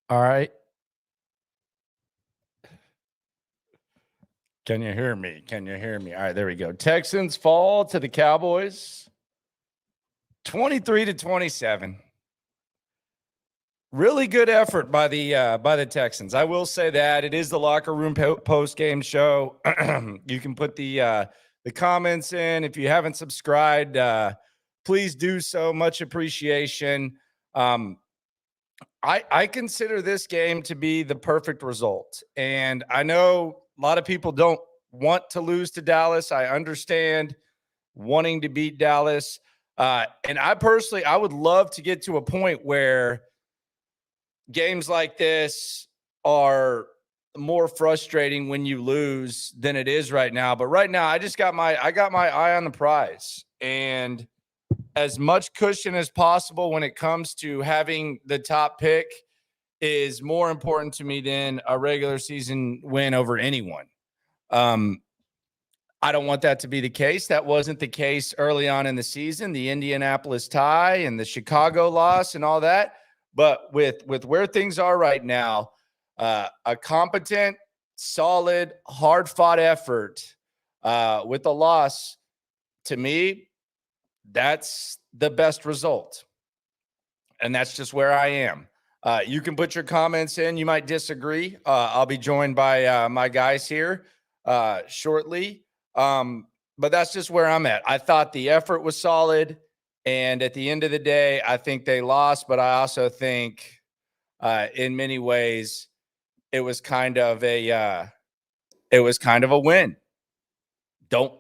All right. Can you hear me? Can you hear me? All right, there we go. Texans fall to the Cowboys 23-27. Really good effort by the Texans. I will say that it is the locker room post game show. You can put the comments in. If you haven't subscribed, please do so. Much appreciation. I consider this game to be the perfect result, and I know a lot of people don't want to lose to Dallas. I understand wanting to beat Dallas, and I would love to get to a point where games like this are more frustrating when you lose than it is right now. But right now, I got my eye on the prize, and as much cushion as possible when it comes to having the top pick is more important to me than a regular season win over anyone. I don't want that to be the case. That wasn't the case early on in the season, the Indianapolis tie and the Chicago loss and all that. But with where things are right now, a competent, solid, hard-fought effort with a loss, to me, that's the best result. And that's just where I am. You can put your comments in. You might disagree. I'll be joined by my guys here shortly. But that's just where I'm at. I thought the effort was solid. And at the end of the day, I think they lost. But I also think in many ways it was kind of a win. Don't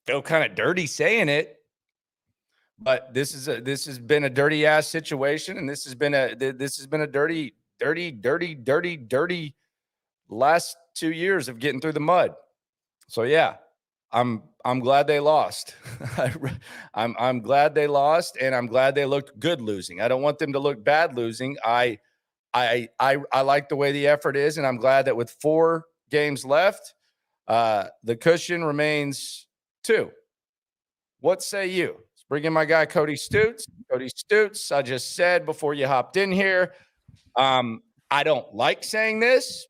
feel kind of dirty saying it. But this has been a dirty ass situation, and this has been a dirty last 2 years of getting through the mud. So yeah, I'm glad they lost. I'm glad they lost, and I'm glad they looked good losing. I don't want them to look bad losing. I like the way the effort is, and I'm glad that with 4 games left, the cushion remains 2. What say you? Bring in my guy, Cody Stutes. Cody Stutes, I just said before you hopped in here, I don't like saying this.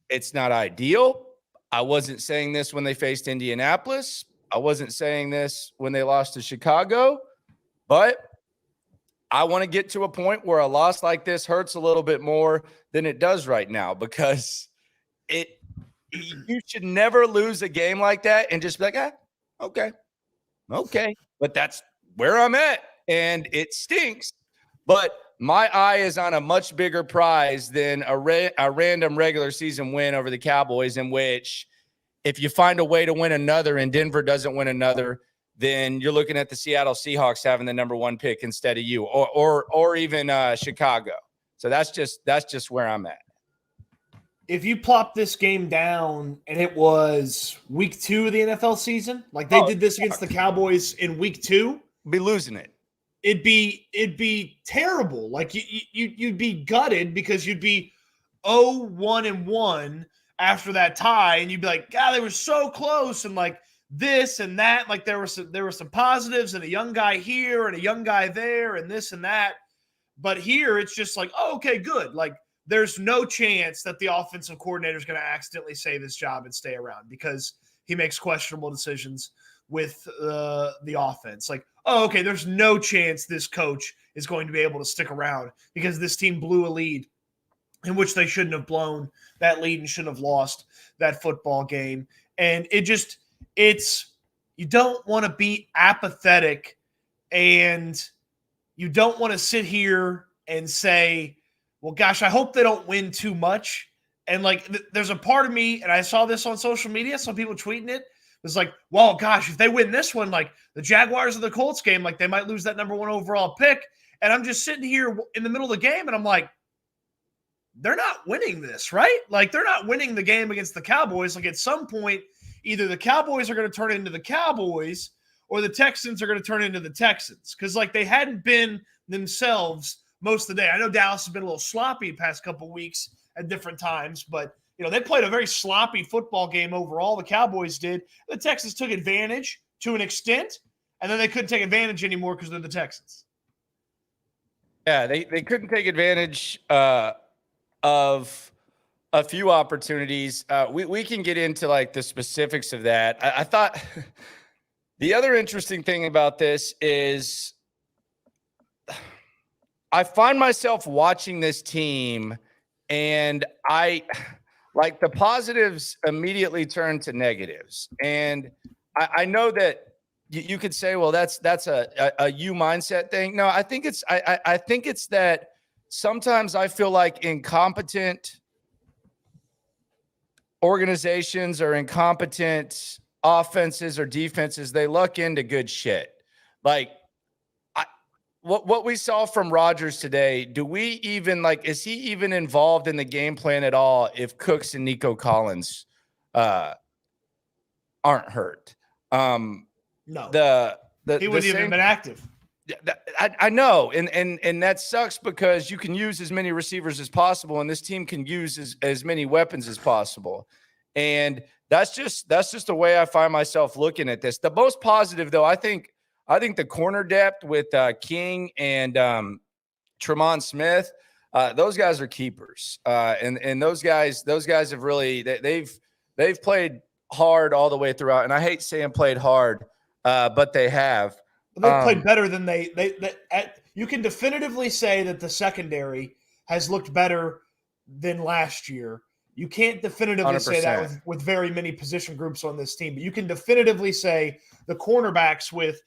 It's not ideal. I wasn't saying this when they faced Indianapolis. I wasn't saying this when they lost to Chicago. But I want to get to a point where a loss like this hurts a little bit more than it does right now, because you should never lose a game like that and just be like, okay. But that's where I'm at, and it stinks. But my eye is on a much bigger prize than a random regular season win over the Cowboys, in which if you find a way to win another and Denver doesn't win another, then you're looking at the Seattle Seahawks having the number 1 pick instead of you, or even Chicago. So that's just where I'm at. If you plop this game down and it was week 2 of the NFL season, like they did this against the Cowboys in week 2, be losing it. It'd be terrible. Like you'd be gutted because you'd be 0-1-1 after that tie, and you'd be like, God, they were so close, and like this and that. Like there were some positives, and a young guy here and a young guy there, and this and that. But here it's just like, oh, okay, good. Like there's no chance that the offensive coordinator is going to accidentally save his job and stay around because he makes questionable decisions with the offense. Like, oh, okay, there's no chance this coach is going to be able to stick around because this team blew a lead in which they shouldn't have blown that lead and shouldn't have lost that football game. And you don't want to be apathetic, and you don't want to sit here and say, well, gosh, I hope they don't win too much. And like, there's a part of me, and I saw this on social media, some people tweeting it, was like, well, gosh, if they win this one, like the Jaguars or the Colts game, like they might lose that number 1 overall pick. And I'm just sitting here in the middle of the game, and I'm like, they're not winning this, right? Like they're not winning the game against the Cowboys. Like at some point, either the Cowboys are going to turn into the Cowboys or the Texans are going to turn into the Texans. Because like they hadn't been themselves most of the day. I know Dallas has been a little sloppy the past couple of weeks at different times, but they played a very sloppy football game overall. The Cowboys did. The Texans took advantage to an extent, and then they couldn't take advantage anymore because they're the Texans. Yeah, they couldn't take advantage of a few opportunities. We can get into like the specifics of that. I thought the other interesting thing about this is I find myself watching this team and like the positives immediately turn to negatives. And I know that you could say, well, that's a you mindset thing. No, I think I think it's that sometimes I feel like incompetent organizations or incompetent offenses or defenses, they luck into good shit. Like what we saw from Rodgers today, do we even like, is he even involved in the game plan at all if Cooks and Nico Collins aren't hurt? No, He wouldn't even been active. I know, and that sucks because you can use as many receivers as possible, and this team can use as many weapons as possible, and that's just the way I find myself looking at this. The most positive, though, I think the corner depth with King and Tremont Smith, those guys are keepers, and those guys have really they've played hard all the way throughout, and I hate saying played hard, but they have. They played better than you can definitively say that the secondary has looked better than last year. You can't definitively 100%. Say that with very many position groups on this team, but you can definitively say the cornerbacks with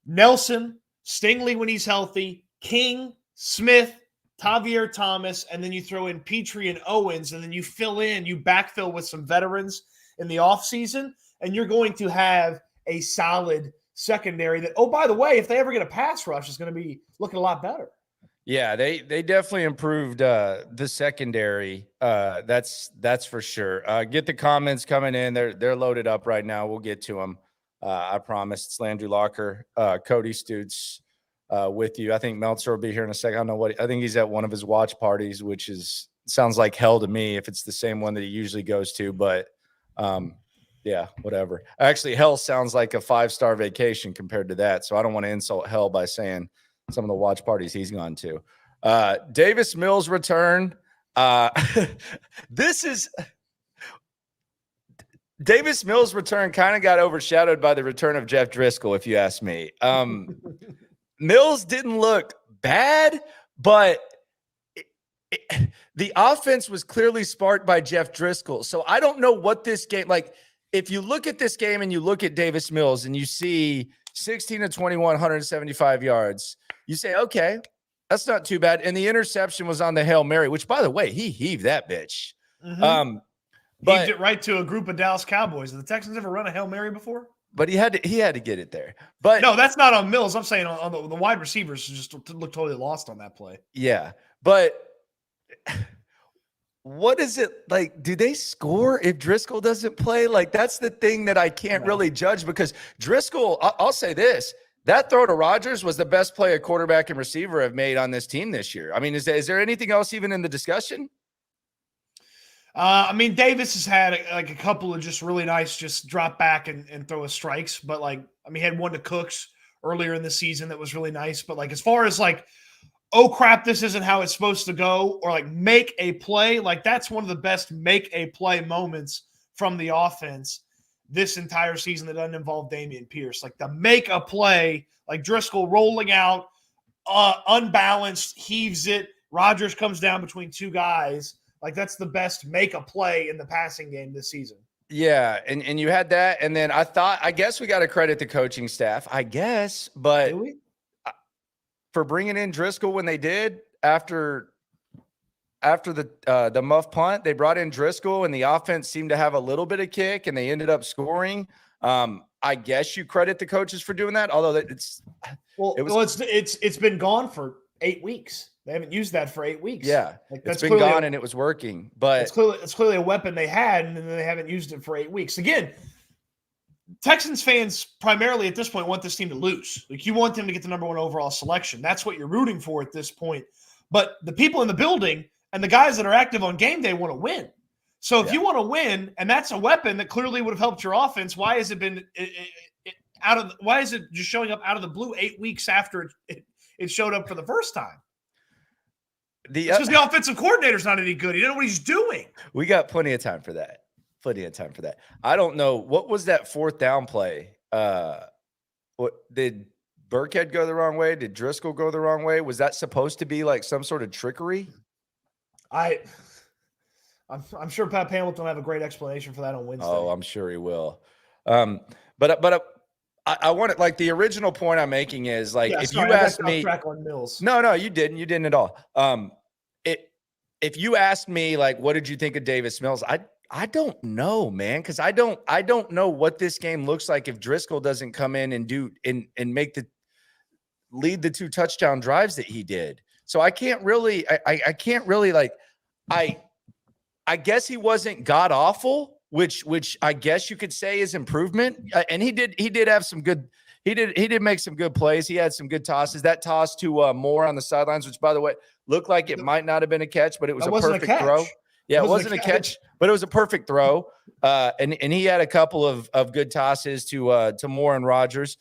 Nelson, Stingley when he's healthy, King, Smith, Tavier Thomas, and then you throw in Petrie and Owens, and then you backfill with some veterans in the offseason, and you're going to have a solid secondary that, oh, by the way, if they ever get a pass rush, is going to be looking a lot better. Yeah, they definitely improved the secondary. That's for sure. Get the comments coming in. They're loaded up right now. We'll get to them. I promise. It's Landry Locker, Cody Stutes with you. I think Meltzer will be here in a second. I don't know what. I think he's at one of his watch parties, which sounds like hell to me if it's the same one that he usually goes to. But yeah, whatever. Actually, hell sounds like a 5-star vacation compared to that. So I don't want to insult hell by saying some of the watch parties he's gone to. Davis Mills return. Davis Mills' return kind of got overshadowed by the return of Jeff Driscoll, if you ask me. Mills didn't look bad, but the offense was clearly sparked by Jeff Driscoll. So I don't know what this game, like, if you look at this game and you look at Davis Mills and you see 16 to 21, 175 yards, you say, okay, that's not too bad. And the interception was on the Hail Mary, which, by the way, he heaved that bitch. Mm-hmm. But heaved it right to a group of Dallas Cowboys. Did the Texans ever run a Hail Mary before? But he had to get it there. But no, that's not on Mills. I'm saying on the wide receivers just looked totally lost on that play. Yeah, but what is it like? Do they score if Driscoll doesn't play? Like, that's the thing that I can't really judge, because Driscoll, I'll say this, that throw to Rodgers was the best play a quarterback and receiver have made on this team this year. I mean, is there anything else even in the discussion? I mean, Davis has had a couple of just really nice, just drop back and throw us strikes. But he had one to Cooks earlier in the season that was really nice. But as far as oh crap, this isn't how it's supposed to go, or make a play, that's one of the best make a play moments from the offense this entire season that doesn't involve Dameon Pierce. The make a play, Driscoll rolling out, unbalanced, heaves it. Rodgers comes down between two guys. That's the best make a play in the passing game this season. Yeah, and you had that, and then I guess we got to credit the coaching staff, but for bringing in Driscoll when they did after the muff punt, they brought in Driscoll, and the offense seemed to have a little bit of kick, and they ended up scoring. I guess you credit the coaches for doing that, although it's been gone for 8 weeks. They haven't used that for 8 weeks. Yeah, it's been gone and it was working, but it's clearly a weapon they had, and then they haven't used it for 8 weeks. Again, Texans fans primarily at this point want this team to lose. You want them to get the number 1 overall selection. That's what you're rooting for at this point. But the people in the building and the guys that are active on game day want to win. So if you want to win, and that's a weapon that clearly would have helped your offense, why has it been why is it just showing up out of the blue 8 weeks after it showed up for the first time? It's because the offensive coordinator's not any good. He didn't know what he's doing. We got plenty of time for that. Plenty of time for that. I don't know. What was that fourth down play? What did Burkhead go the wrong way? Did Driscoll go the wrong way? Was that supposed to be like some sort of trickery? I'm sure Pat Hamilton will have a great explanation for that on Wednesday. Oh, I'm sure he will. But I want it, like, the original point I'm making is, like, if you asked me, on Mills. No, you didn't at all. If you asked me, like, what did you think of Davis Mills? I don't know, man, because I don't know what this game looks like if Driscoll doesn't come in and lead the 2 touchdown drives that he did. So I can't really, I guess he wasn't god awful, which I guess you could say is improvement. And he did have some good. He did make some good plays. He had some good tosses. That toss to Moore on the sidelines, which, by the way, looked like it might not have been a catch, but it was a perfect throw. Yeah, it wasn't a catch, but it was a perfect throw. And he had a couple of good tosses to Moore and Rodgers.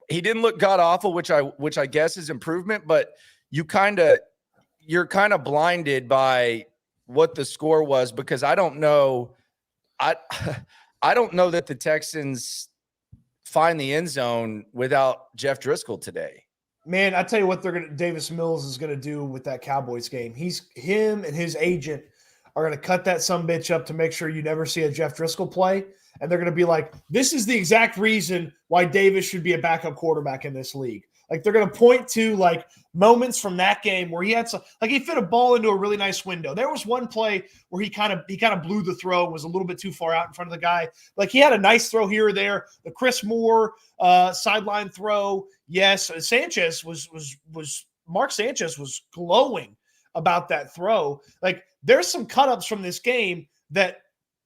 He didn't look god awful, which I guess is improvement, but you're kind of blinded by what the score was, because I don't know. I don't know that the Texans find the end zone without Jeff Driscoll today. Man, I tell you what, Davis Mills is gonna do with that Cowboys game. Him and his agent are gonna cut that sumbitch up to make sure you never see a Jeff Driscoll play, and they're gonna be like, "This is the exact reason why Davis should be a backup quarterback in this league." Like, they're gonna point to, like, moments from that game where he had he fit a ball into a really nice window. There was one play where he kind of blew the throw and was a little bit too far out in front of the guy. Like, he had a nice throw here or there. The Chris Moore sideline throw, yes. Mark Sanchez was glowing about that throw. Like, there's some cut-ups from this game that,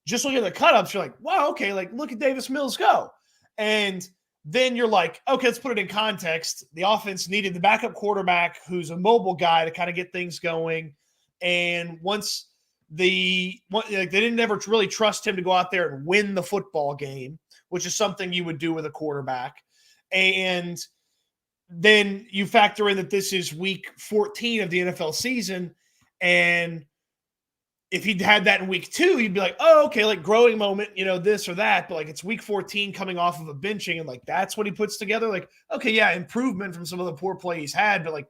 just looking at the cut-ups, you're like, wow, okay, like, look at Davis Mills go. And then you're like, okay, let's put it in context. The offense needed the backup quarterback who's a mobile guy to kind of get things going. And once they didn't ever really trust him to go out there and win the football game, which is something you would do with a quarterback. And then you factor in that this is week 14 of the NFL season. And if he'd had that in week 2, you'd be like, oh, okay, like, growing moment, this or that. But, like, it's week 14 coming off of a benching, and, like, that's what he puts together. Like, okay, yeah, improvement from some of the poor play he's had. But, like,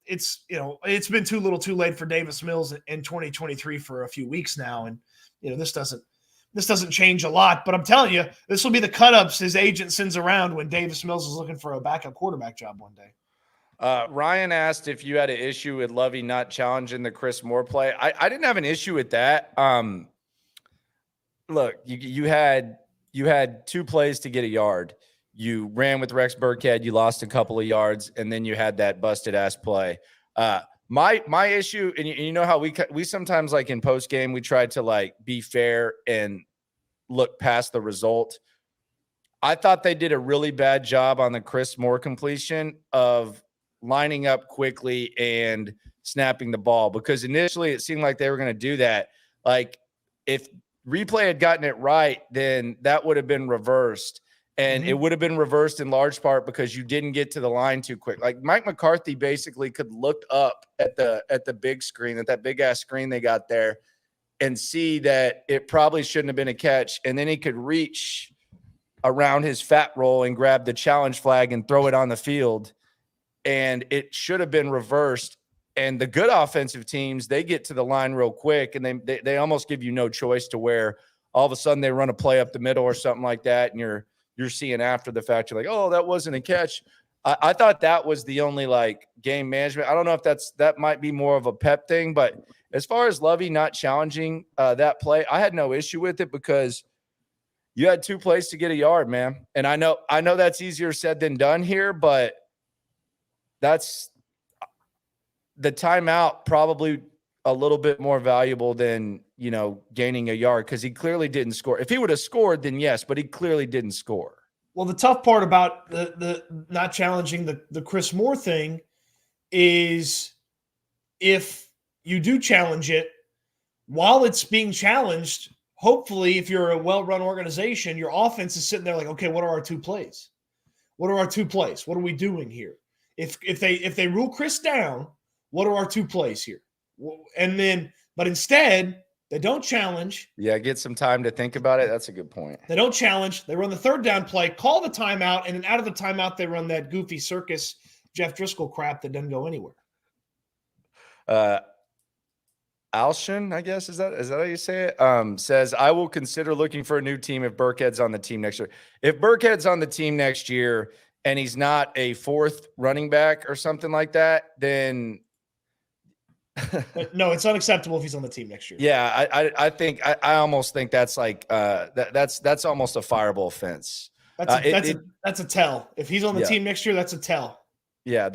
it's been too little too late for Davis Mills in 2023 for a few weeks now. And, this doesn't change a lot. But I'm telling you, this will be the cut-ups his agent sends around when Davis Mills is looking for a backup quarterback job one day. Ryan asked if you had an issue with Lovey not challenging the Chris Moore play. I didn't have an issue with that. Look, you had 2 plays to get a yard. You ran with Rex Burkhead. You lost a couple of yards, and then you had that busted ass play. My issue, and you know how we sometimes, like, in post game, we try to, like, be fair and look past the result. I thought they did a really bad job on the Chris Moore completion of lining up quickly and snapping the ball, because initially it seemed like they were going to do that. Like, if replay had gotten it right, then that would have been reversed, and it would have been reversed in large part because you didn't get to the line too quick. Like, Mike McCarthy basically could look up at the big screen, at that big ass screen they got there, and see that it probably shouldn't have been a catch, and then he could reach around his fat roll and grab the challenge flag and throw it on the field. And it should have been reversed. And the good offensive teams, they get to the line real quick, and they almost give you no choice, to where all of a sudden they run a play up the middle or something like that, and you're seeing after the fact, you're like, oh, that wasn't a catch. I thought that was the only, like, game management. I don't know if that might be more of a pep thing, but as far as Lovey not challenging that play, I had no issue with it, because you had 2 plays to get a yard, man. And I know that's easier said than done here, but that's the timeout, probably a little bit more valuable than, gaining a yard, because he clearly didn't score. If he would have scored, then yes, but he clearly didn't score. Well, the tough part about the not challenging the Chris Moore thing is, if you do challenge it while it's being challenged, hopefully, if you're a well-run organization, your offense is sitting there like, okay, what are our 2 plays? What are our 2 plays? What are we doing here? if they rule Chris down, what are our 2 plays here? But instead, they don't challenge. Yeah, get some time to think about it. That's a good point. They don't challenge. They run the 3rd down play, call the timeout, and then out of the timeout, they run that goofy circus Jeff Driscoll crap that doesn't go anywhere. Alshon, I guess, is that how you say it? Says, I will consider looking for a new team if Burkhead's on the team next year. If Burkhead's on the team next year and he's not a 4th running back or something like that, then no, it's unacceptable if he's on the team next year. Yeah, I think I almost think that's like that's almost a fireable offense. That's a tell. If he's on the team next year, that's a tell. Yeah,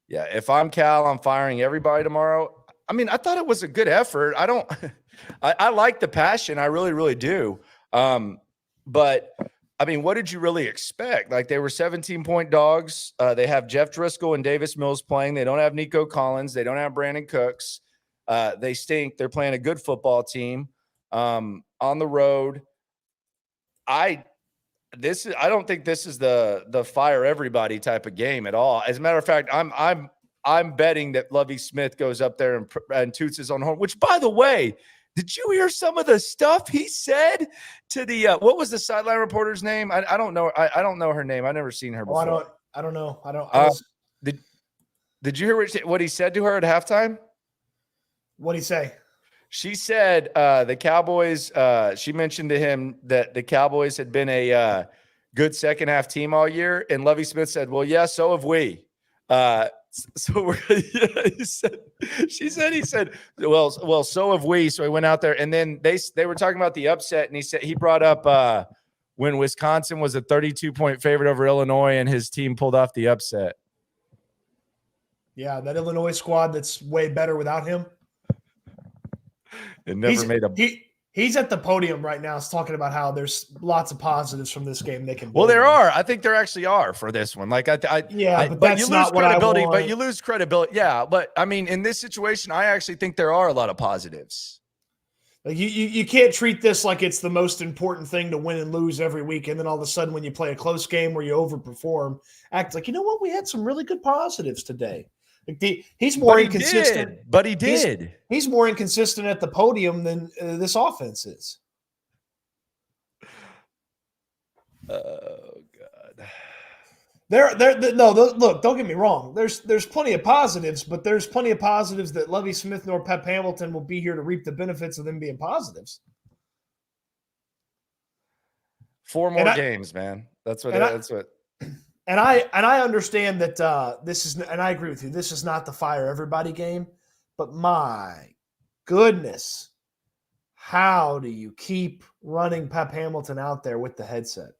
if I'm Cal, I'm firing everybody tomorrow. I mean, I thought it was a good effort. I like the passion. I really, really do. But I mean, what did you really expect? Like, they were 17-point dogs. They have Jeff Driscoll and Davis Mills playing. They don't have Nico Collins. They don't have Brandon Cooks. They stink. They're playing a good football team on the road. I don't think this is the fire everybody type of game at all. As a matter of fact, I'm betting that Lovie Smith goes up there and toots his own horn. Which, by the way, did you hear some of the stuff he said to the what was the sideline reporter's name? I don't know. I don't know her name. I've never seen her before. I don't know. Did you hear what he said to her at halftime? What'd he say? She said the Cowboys, she mentioned to him that the Cowboys had been a good second half team all year. And Lovie Smith said, well, yeah, so have we. He said, well, so have we. So he went out there, and then they were talking about the upset. And he brought up when Wisconsin was a 32-point favorite over Illinois and his team pulled off the upset. Yeah, that Illinois squad that's way better without him. It never made a. He's at the podium right now. He's talking about how there's lots of positives from this game they can. Well, there are. I think there actually are for this one. Like but that's not what I want. But you lose credibility. Yeah, but I mean, in this situation, I actually think there are a lot of positives. Like you can't treat this like it's the most important thing to win and lose every week, and then all of a sudden, when you play a close game where you overperform, act like, you know what, we had some really good positives today. He's more inconsistent. But he did. He's more inconsistent at the podium than this offense is. Oh God. Look, don't get me wrong. There's plenty of positives, but there's plenty of positives that Lovie Smith nor Pep Hamilton will be here to reap the benefits of them being positives. 4 more games, man. That's what. And I understand that this is, and I agree with you, this is not the fire everybody game, but my goodness, how do you keep running Pep Hamilton out there with the headset?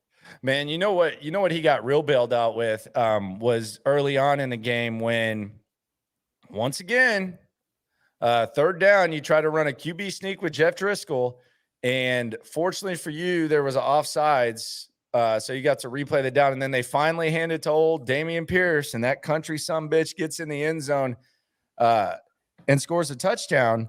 Man, you know what he got real bailed out with was early on in the game when, once again, 3rd down, you try to run a QB sneak with Jeff Driscoll, and fortunately for you, there was an offsides. So you got to replay the down, and then they finally hand it to old Dameon Pierce, and that country sumbitch gets in the end zone and scores a touchdown.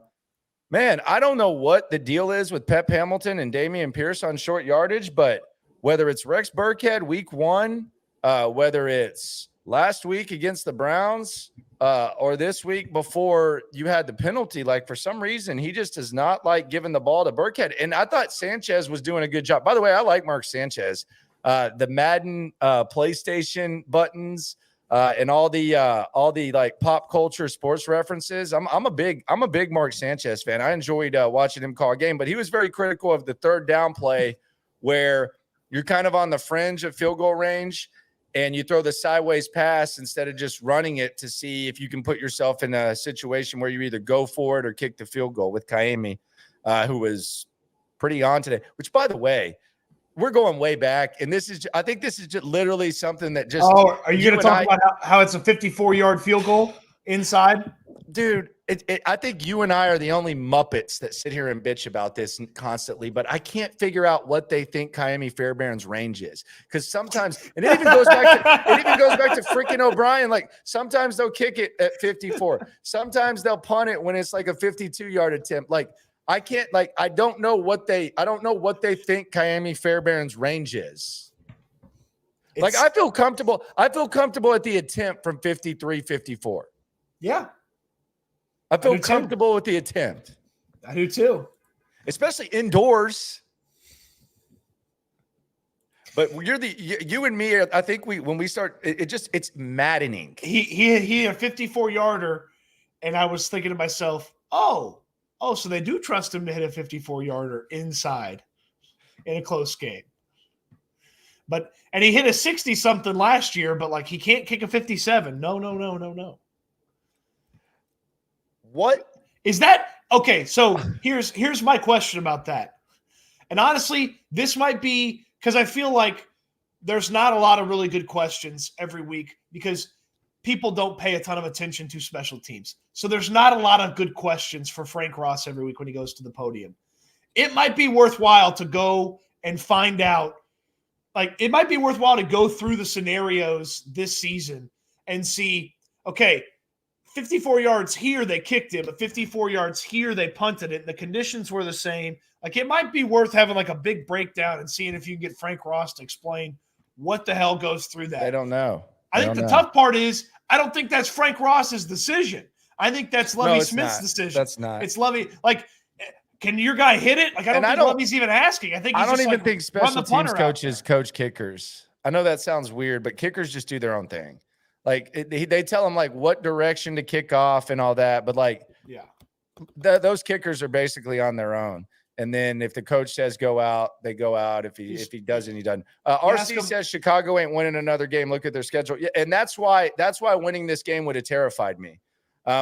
Man, I don't know what the deal is with Pep Hamilton and Dameon Pierce on short yardage, but whether it's Rex Burkhead week 1, whether it's last week against the Browns or this week before you had the penalty, like, for some reason, he just does not like giving the ball to Burkhead. And I thought Sanchez was doing a good job. By the way, I like Mark Sanchez. The Madden PlayStation buttons and all the like pop culture sports references. I'm a big Mark Sanchez fan. I enjoyed watching him call a game, but he was very critical of the 3rd down play where you're kind of on the fringe of field goal range and you throw the sideways pass instead of just running it to see if you can put yourself in a situation where you either go for it or kick the field goal with Kaimi, who was pretty on today, which, by the way, we're going way back. And I think this is just literally something that just. Oh, are you going to talk about how it's a 54-yard field goal inside? Dude, I think you and I are the only Muppets that sit here and bitch about this constantly, but I can't figure out what they think Kaimi Fairbairn's range is. Because sometimes, and it even goes back to freaking O'Brien. Like, sometimes they'll kick it at 54. Sometimes they'll punt it when it's like a 52-yard attempt. Like, I don't know what they think Kaimi Fairbairn's range is. Like, I feel comfortable. I feel comfortable at the attempt from 53, 54. Yeah. I feel comfortable with the attempt. I do too. Especially indoors. But you and me, I think when we start, it's maddening. He had a 54-yarder, and I was thinking to myself, so they do trust him to hit a 54-yarder inside in a close game. And he hit a 60-something last year, but like he can't kick a 57. No. What is that? Okay, so here's my question about that. And honestly, this might be because I feel like there's not a lot of really good questions every week because people don't pay a ton of attention to special teams. So there's not a lot of good questions for Frank Ross every week when he goes to the podium. It might be worthwhile to go and find out. Like, it might be worthwhile to go through the scenarios this season and see, okay, 54 yards here, they kicked it, but 54 yards here, they punted it. And the conditions were the same. Like, it might be worth having like a big breakdown and seeing if you can get Frank Ross to explain what the hell goes through that. I don't know. I think the tough part is I don't think that's Frank Ross's decision. I think that's Lovie Smith's decision. That's not. It's Lovie. Like, can your guy hit it? Like, I don't think Lovie's even asking. I don't even think special teams coaches coach kickers. I know that sounds weird, but kickers just do their own thing. Like, they tell them like what direction to kick off and all that. But like, yeah, those kickers are basically on their own. And then if the coach says go out, they go out. If he doesn't, he doesn't. RC says Chicago ain't winning another game. Look at their schedule. Yeah, and that's why winning this game would have terrified me.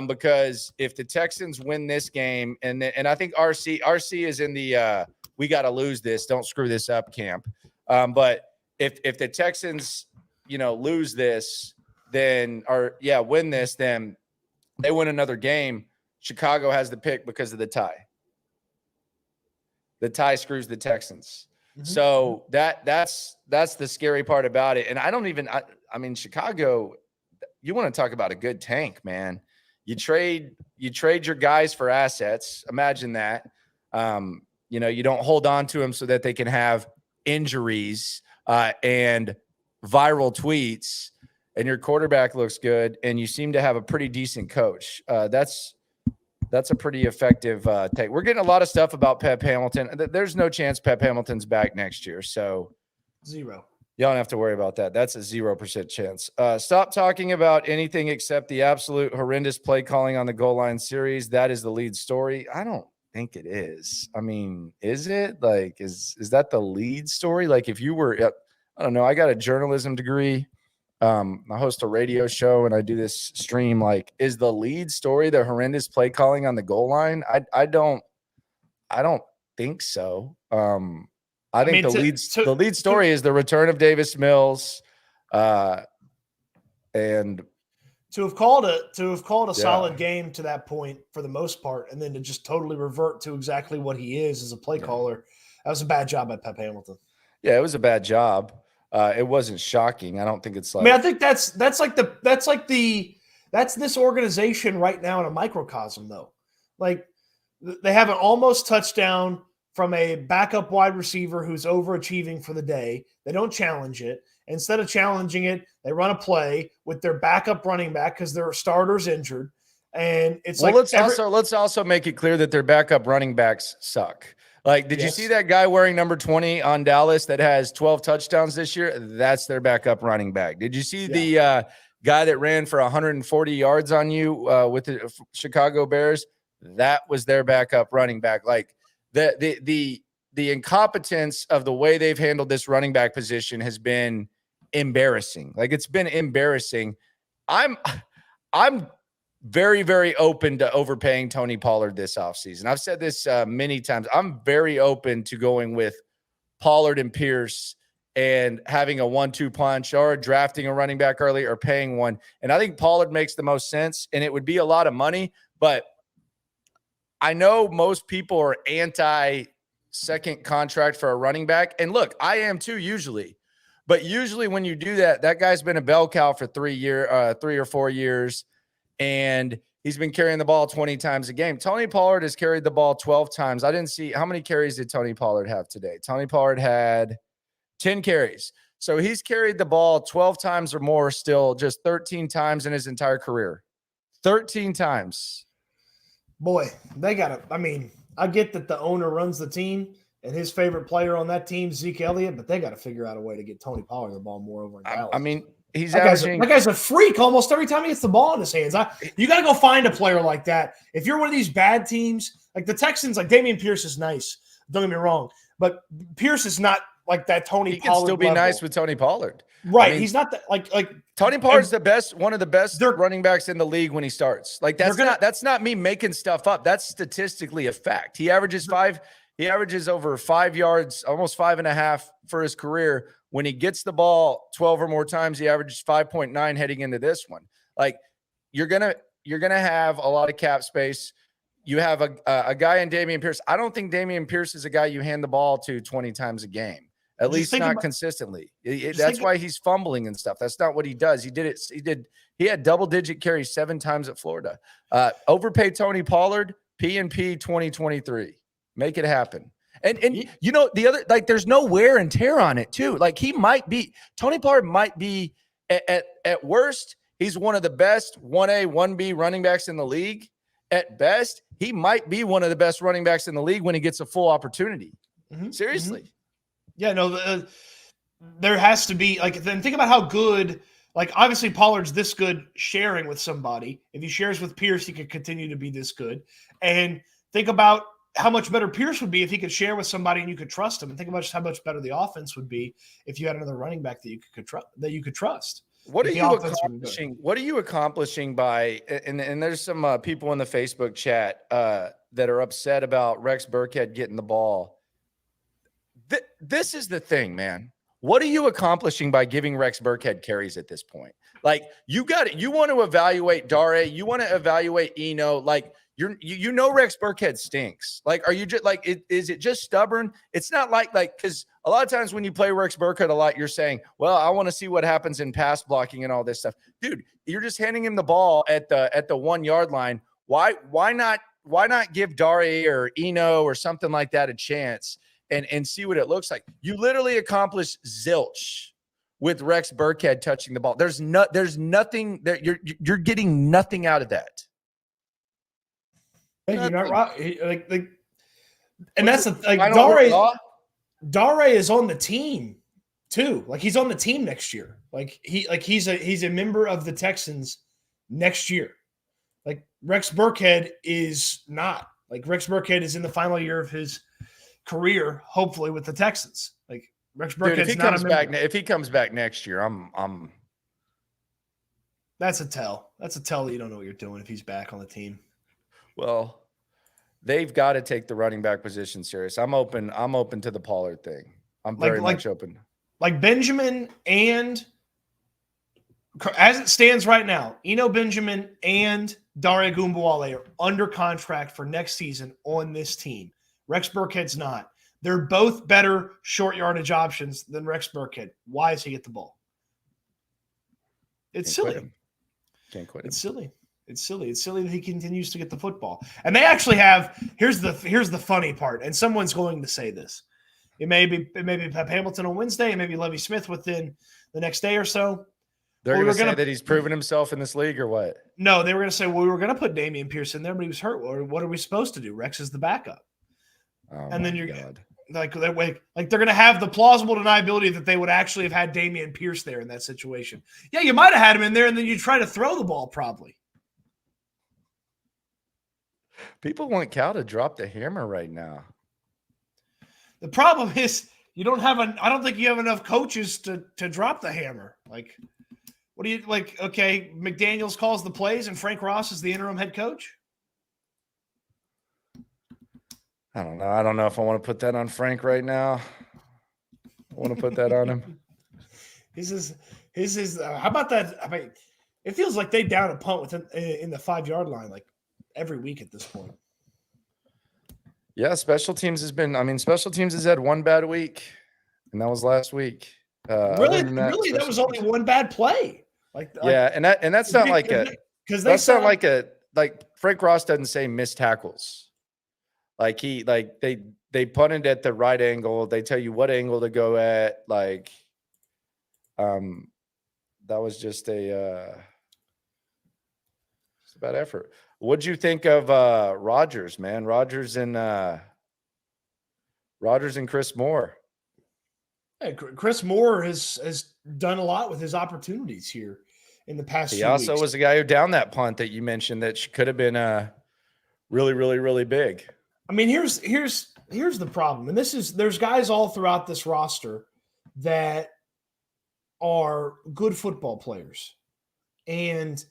Because if the Texans win this game, and I think RC is in the we got to lose this, don't screw this up camp. But if the Texans, lose this, win this, then they win another game. Chicago has the pick because of the tie. The tie screws the Texans. Mm-hmm. So that's the scary part about it. And I mean, Chicago, you want to talk about a good tank, man. You trade your guys for assets. Imagine that. You don't hold on to them so that they can have injuries and viral tweets, and your quarterback looks good, and you seem to have a pretty decent coach. That's a pretty effective take. We're getting a lot of stuff about Pep Hamilton. There's no chance Pep Hamilton's back next year. So 0. You don't have to worry about that. That's a 0% chance. Stop talking about anything except the absolute horrendous play calling on the goal line series. That is the lead story. I don't think it is. I mean, is it? Like, is that the lead story? Like, if you were, I don't know, I got a journalism degree. I host a radio show and I do this stream. Like, is the lead story the horrendous play calling on the goal line? I don't think so. I think the lead story is the return of Davis Mills, and to have called a solid game to that point for the most part, and then to just totally revert to exactly what he is as a play caller. That was a bad job by Pep Hamilton. Yeah, it was a bad job. It wasn't shocking. I don't think it's like. I mean, I think that's this organization right now in a microcosm, though. Like, they have an almost touchdown from a backup wide receiver who's overachieving for the day. They don't challenge it. Instead of challenging it, they run a play with their backup running back because their starter's injured. And it's let's also make it clear that their backup running backs suck. Like, did you see that guy wearing number 20 on Dallas that has 12 touchdowns this year? That's their backup running back. Did you see the guy that ran for 140 yards on you with the Chicago Bears? That was their backup running back. Like, the incompetence of the way they've handled this running back position has been embarrassing. Like, it's been embarrassing. I'm very, very open to overpaying Tony Pollard this offseason. I've said this many times. I'm very open to going with Pollard and Pierce and having a 1-2 punch, or drafting a running back early, or paying one. And I think Pollard makes the most sense, and it would be a lot of money, but I know most people are anti-second contract for a running back. And look, I am too usually. But usually when you do that, that guy's been a bell cow for 3 or 4 years, and he's been carrying the ball 20 times a game. Tony Pollard has carried the ball 12 times. I didn't see – how many carries did Tony Pollard have today? Tony Pollard had 10 carries. So he's carried the ball 12 times or more still, just 13 times in his entire career. 13 times. Boy, they got to – I mean, I get that the owner runs the team and his favorite player on that team, Zeke Elliott, but they got to figure out a way to get Tony Pollard the ball more over in Dallas. I mean, he's that averaging – that guy's a freak almost every time he gets the ball in his hands. You got to go find a player like that. If you're one of these bad teams, like the Texans, like Dameon Pierce is nice. Don't get me wrong. But Pierce is not like that Tony Pollard. He can still be level. nice with Tony Pollard. Right. I mean, he's not that like Tony Pollard's one of the best running backs in the league when he starts. Like that's not me making stuff up. That's statistically a fact. He averages over 5 yards, almost 5.5 for his career. When he gets the ball 12 or more times, he averages 5.9 heading into this one. Like you're gonna have a lot of cap space. You have a guy in Dameon Pierce. I don't think Dameon Pierce is a guy you hand the ball to 20 times a game. At least not consistently. That's why he's fumbling and stuff. That's not what he does. He had double-digit carries 7 times at Florida. Overpay Tony Pollard, P&P 2023. Make it happen. And you know, the other, like, there's no wear and tear on it too. Like Tony Pollard might be at worst, he's one of the best 1A, 1B running backs in the league. At best, he might be one of the best running backs in the league when he gets a full opportunity. Mm-hmm. Seriously. Mm-hmm. Yeah, no, there has to be, like, then think about how good, like, obviously Pollard's this good sharing with somebody. If he shares with Pierce, he could continue to be this good. And think about how much better Pierce would be if he could share with somebody and you could trust him. And think about just how much better the offense would be if you had another running back that you could trust. What are you accomplishing? What are you accomplishing by? And there's some people in the Facebook chat that are upset about Rex Burkhead getting the ball. This is the thing, man. What are you accomplishing by giving Rex Burkhead carries at this point? Like, you got it. You want to evaluate Dare. You want to evaluate Eno. Like, you know Rex Burkhead stinks. Like, are you just like, is it just stubborn? It's not like because a lot of times when you play Rex Burkhead a lot, you're saying, well, I want to see what happens in pass blocking and all this stuff. Dude, you're just handing him the ball at the 1 yard line. Why not give Dare or Eno or something like that a chance and see what it looks like? You literally accomplished zilch with Rex Burkhead touching the ball. There's nothing that you're getting nothing out of that. Hey, you're not right. And that's Dare is on the team too. Like, he's on the team next year. He's a member of the Texans next year. Like, Rex Burkhead is not. Like, Rex Burkhead is in the final year of his career, hopefully, with the Texans. Like, Rex Burkhead, if he comes back next year, I'm. That's a tell. That's a tell that you don't know what you're doing if he's back on the team. Well, they've got to take the running back position serious. I'm open to the Pollard thing. I'm very much open. Like Benjamin and, as it stands right now, Eno Benjamin and Dare Ogunbowale are under contract for next season on this team. Rex Burkhead's not. They're both better short yardage options than Rex Burkhead. Why does he get the ball? It's silly. Can't quit him. It's silly. It's silly. It's silly that he continues to get the football. And they actually have – here's the funny part, and someone's going to say this. It may be Pep Hamilton on Wednesday. It may be Lovie Smith within the next day or so. They're going to say that he's proven himself in this league or what? No, they were going to say, well, we were going to put Dameon Pierce in there, but he was hurt. What are we supposed to do? Rex is the backup. Oh, and then you're like that way, like they're going to have the plausible deniability that they would actually have had Dameon Pierce there in that situation. Yeah, you might have had him in there, and then you try to throw the ball probably. People want Cal to drop the hammer right now. The problem is I don't think you have enough coaches to drop the hammer. Like, what do you like? Okay, McDaniels calls the plays, and Frank Ross is the interim head coach. I don't know. I don't know if I want to put that on Frank right now. I want to put that on him. His is. How about that? I mean, it feels like they down a punt in the 5 yard line like every week at this point. Yeah, special teams has had one bad week, and that was last week. Really, that was only one bad play. Yeah, and that's not like Frank Ross doesn't say missed tackles. Like they punted at the right angle. They tell you what angle to go at. Like, That was just a bad effort. What'd you think of Rodgers, man? Rodgers and Chris Moore. Hey, Chris Moore has done a lot with his opportunities here in the past He few also weeks. was the guy who downed that punt that you mentioned that could have been really, really, really big. I mean, here's the problem, and there's guys all throughout this roster that are good football players, and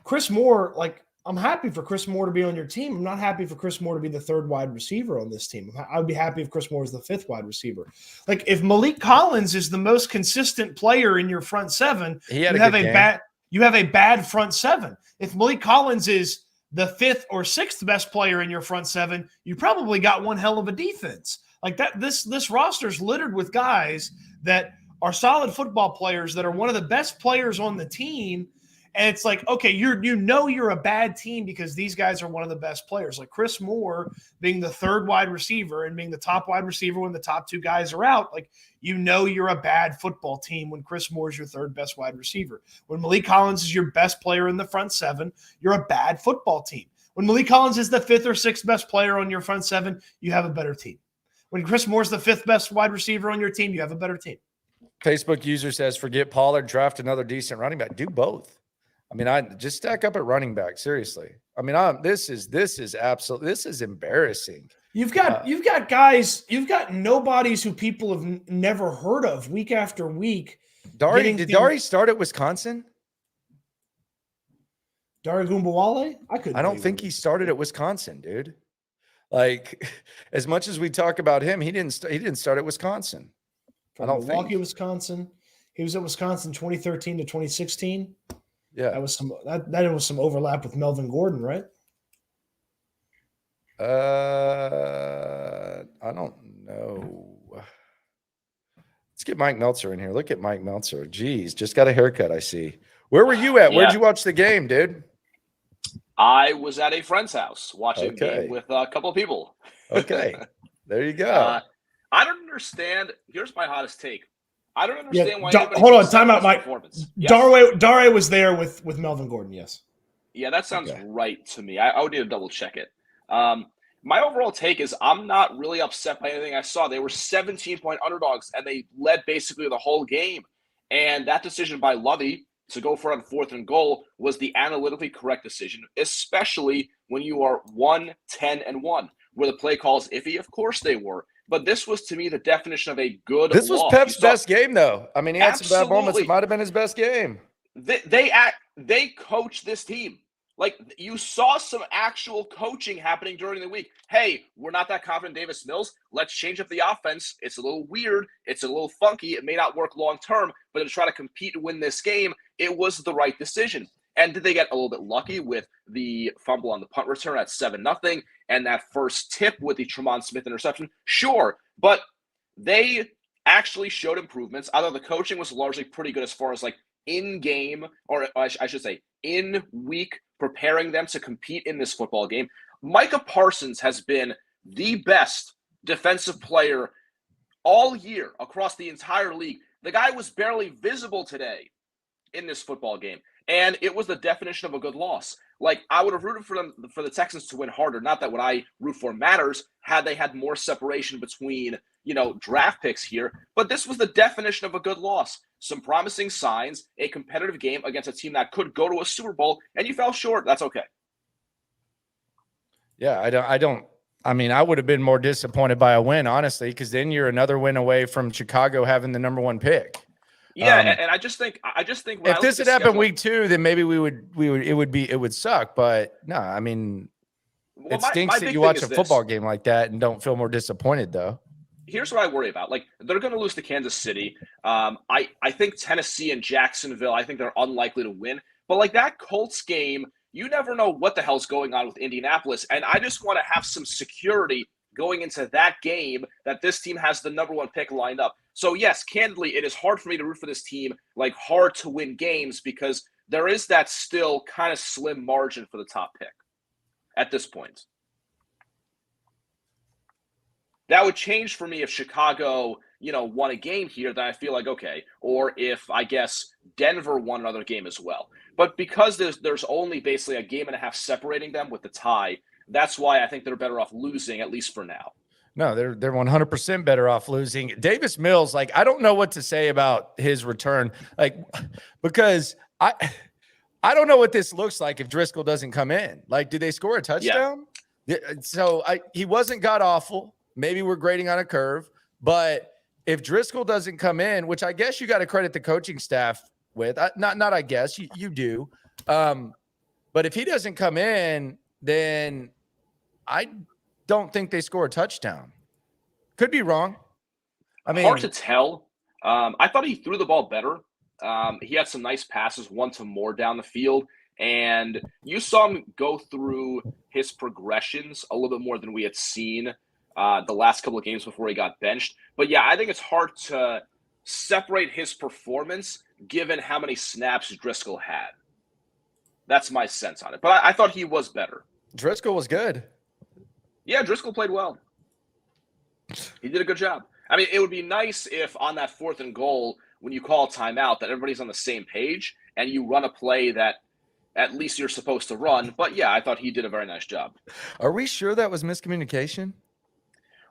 Chris Moore, like, I'm happy for Chris Moore to be on your team. I'm not happy for Chris Moore to be the third wide receiver on this team. I would be happy if Chris Moore is the fifth wide receiver. Like, if Malik Collins is the most consistent player in your front seven, you have a bad front seven. If Malik Collins is the fifth or sixth best player in your front seven, you probably got one hell of a defense. Like that, this roster is littered with guys that are solid football players that are one of the best players on the team. And it's like, okay, you're a bad team because these guys are one of the best players. Like Chris Moore being the third wide receiver and being the top wide receiver when the top two guys are out. Like, you're a bad football team when Chris Moore is your third best wide receiver. When Malik Collins is your best player in the front seven, you're a bad football team. When Malik Collins is the fifth or sixth best player on your front seven, you have a better team. When Chris Moore is the fifth best wide receiver on your team, you have a better team. Facebook user says, forget Pollard, draft another decent running back. Do both. I mean, I just stack up at running back. Seriously. I mean, this is embarrassing. You've got guys, you've got nobodies who people have never heard of week after week. Did Dari start at Wisconsin? Dari Gumbawale? I don't think he started at Wisconsin, dude. Like, as much as we talk about him, he didn't start at Wisconsin. From Milwaukee, Wisconsin. He was at Wisconsin 2013 to 2016. Yeah, that was some overlap with Melvin Gordon, right? I don't know. Let's get Mike Meltzer in here. Look at Mike Meltzer. Jeez, just got a haircut, I see. Where were you at? Yeah. Where'd you watch the game, dude? I was at a friend's house watching the game with a couple of people. Okay, there you go. I don't understand. Here's my hottest take. I don't understand why. Hold on, time out, Mike. Yes. Dare was there with Melvin Gordon. Yes. Yeah, that sounds right to me. I would need to double check it. My overall take is I'm not really upset by anything I saw. They were 17-point underdogs, and they led basically the whole game. And that decision by Lovey to go for it on 4th and goal was the analytically correct decision, especially when you are 1-10-1, where the play calls iffy. Of course they were. But this was, to me, the definition of a good This was Pep's best game, though. I mean, he had some bad moments. It might have been his best game. They coached this team. Like, you saw some actual coaching happening during the week. Hey, we're not that confident in Davis Mills. Let's change up the offense. It's a little weird. It's a little funky. It may not work long term, but to try to compete and win this game, it was the right decision. And did they get a little bit lucky with the fumble on the punt return at 7-0 and that first tip with the Tremont Smith interception? Sure, but they actually showed improvements. Although the coaching was largely pretty good as far as like in-game, or I should say in-week, preparing them to compete in this football game. Micah Parsons has been the best defensive player all year across the entire league. The guy was barely visible today in this football game. And it was the definition of a good loss. Like, I would have rooted for the Texans to win harder. Not that what I root for matters, had they had more separation between, draft picks here. But this was the definition of a good loss. Some promising signs, a competitive game against a team that could go to a Super Bowl, and you fell short. That's okay. Yeah, I mean, I would have been more disappointed by a win, honestly, because then you're another win away from Chicago having the number 1 pick. Yeah, and I just think if this had happened week 2, then maybe it would suck. But no, I mean, it stinks that you watch a football game like that and don't feel more disappointed, though. Here's what I worry about. Like, they're going to lose to Kansas City. I think Tennessee and Jacksonville, I think they're unlikely to win. But like that Colts game, you never know what the hell's going on with Indianapolis. And I just want to have some security going into that game that this team has the number 1 pick lined up. So yes, candidly, it is hard for me to root for this team, like hard to win games, because there is that still kind of slim margin for the top pick at this point. That would change for me if Chicago, won a game here, then I feel like, okay. Or if, I guess, Denver won another game as well. But because there's only basically a game and a half separating them with the tie, that's why I think they're better off losing, at least for now. No, they're 100% better off losing. Davis Mills, like, I don't know what to say about his return, like, because I don't know what this looks like if Driscoll doesn't come in. Like, did they score a touchdown? Yeah. So he wasn't god awful. Maybe we're grading on a curve, but if Driscoll doesn't come in, which I guess you got to credit the coaching staff with, not I guess you do, but if he doesn't come in, then I don't think they score a touchdown. Could be wrong. I mean, hard to tell. I thought he threw the ball better. He had some nice passes, one to Moore down the field, and you saw him go through his progressions a little bit more than we had seen the last couple of games before he got benched. But yeah, I think it's hard to separate his performance given how many snaps Driscoll had. That's my sense on it. But I thought he was better. Driscoll was good. Yeah, Driscoll played well. He did a good job. I mean, it would be nice if on that 4th and goal, when you call a timeout, that everybody's on the same page and you run a play that at least you're supposed to run. But yeah, I thought he did a very nice job. Are we sure that was miscommunication?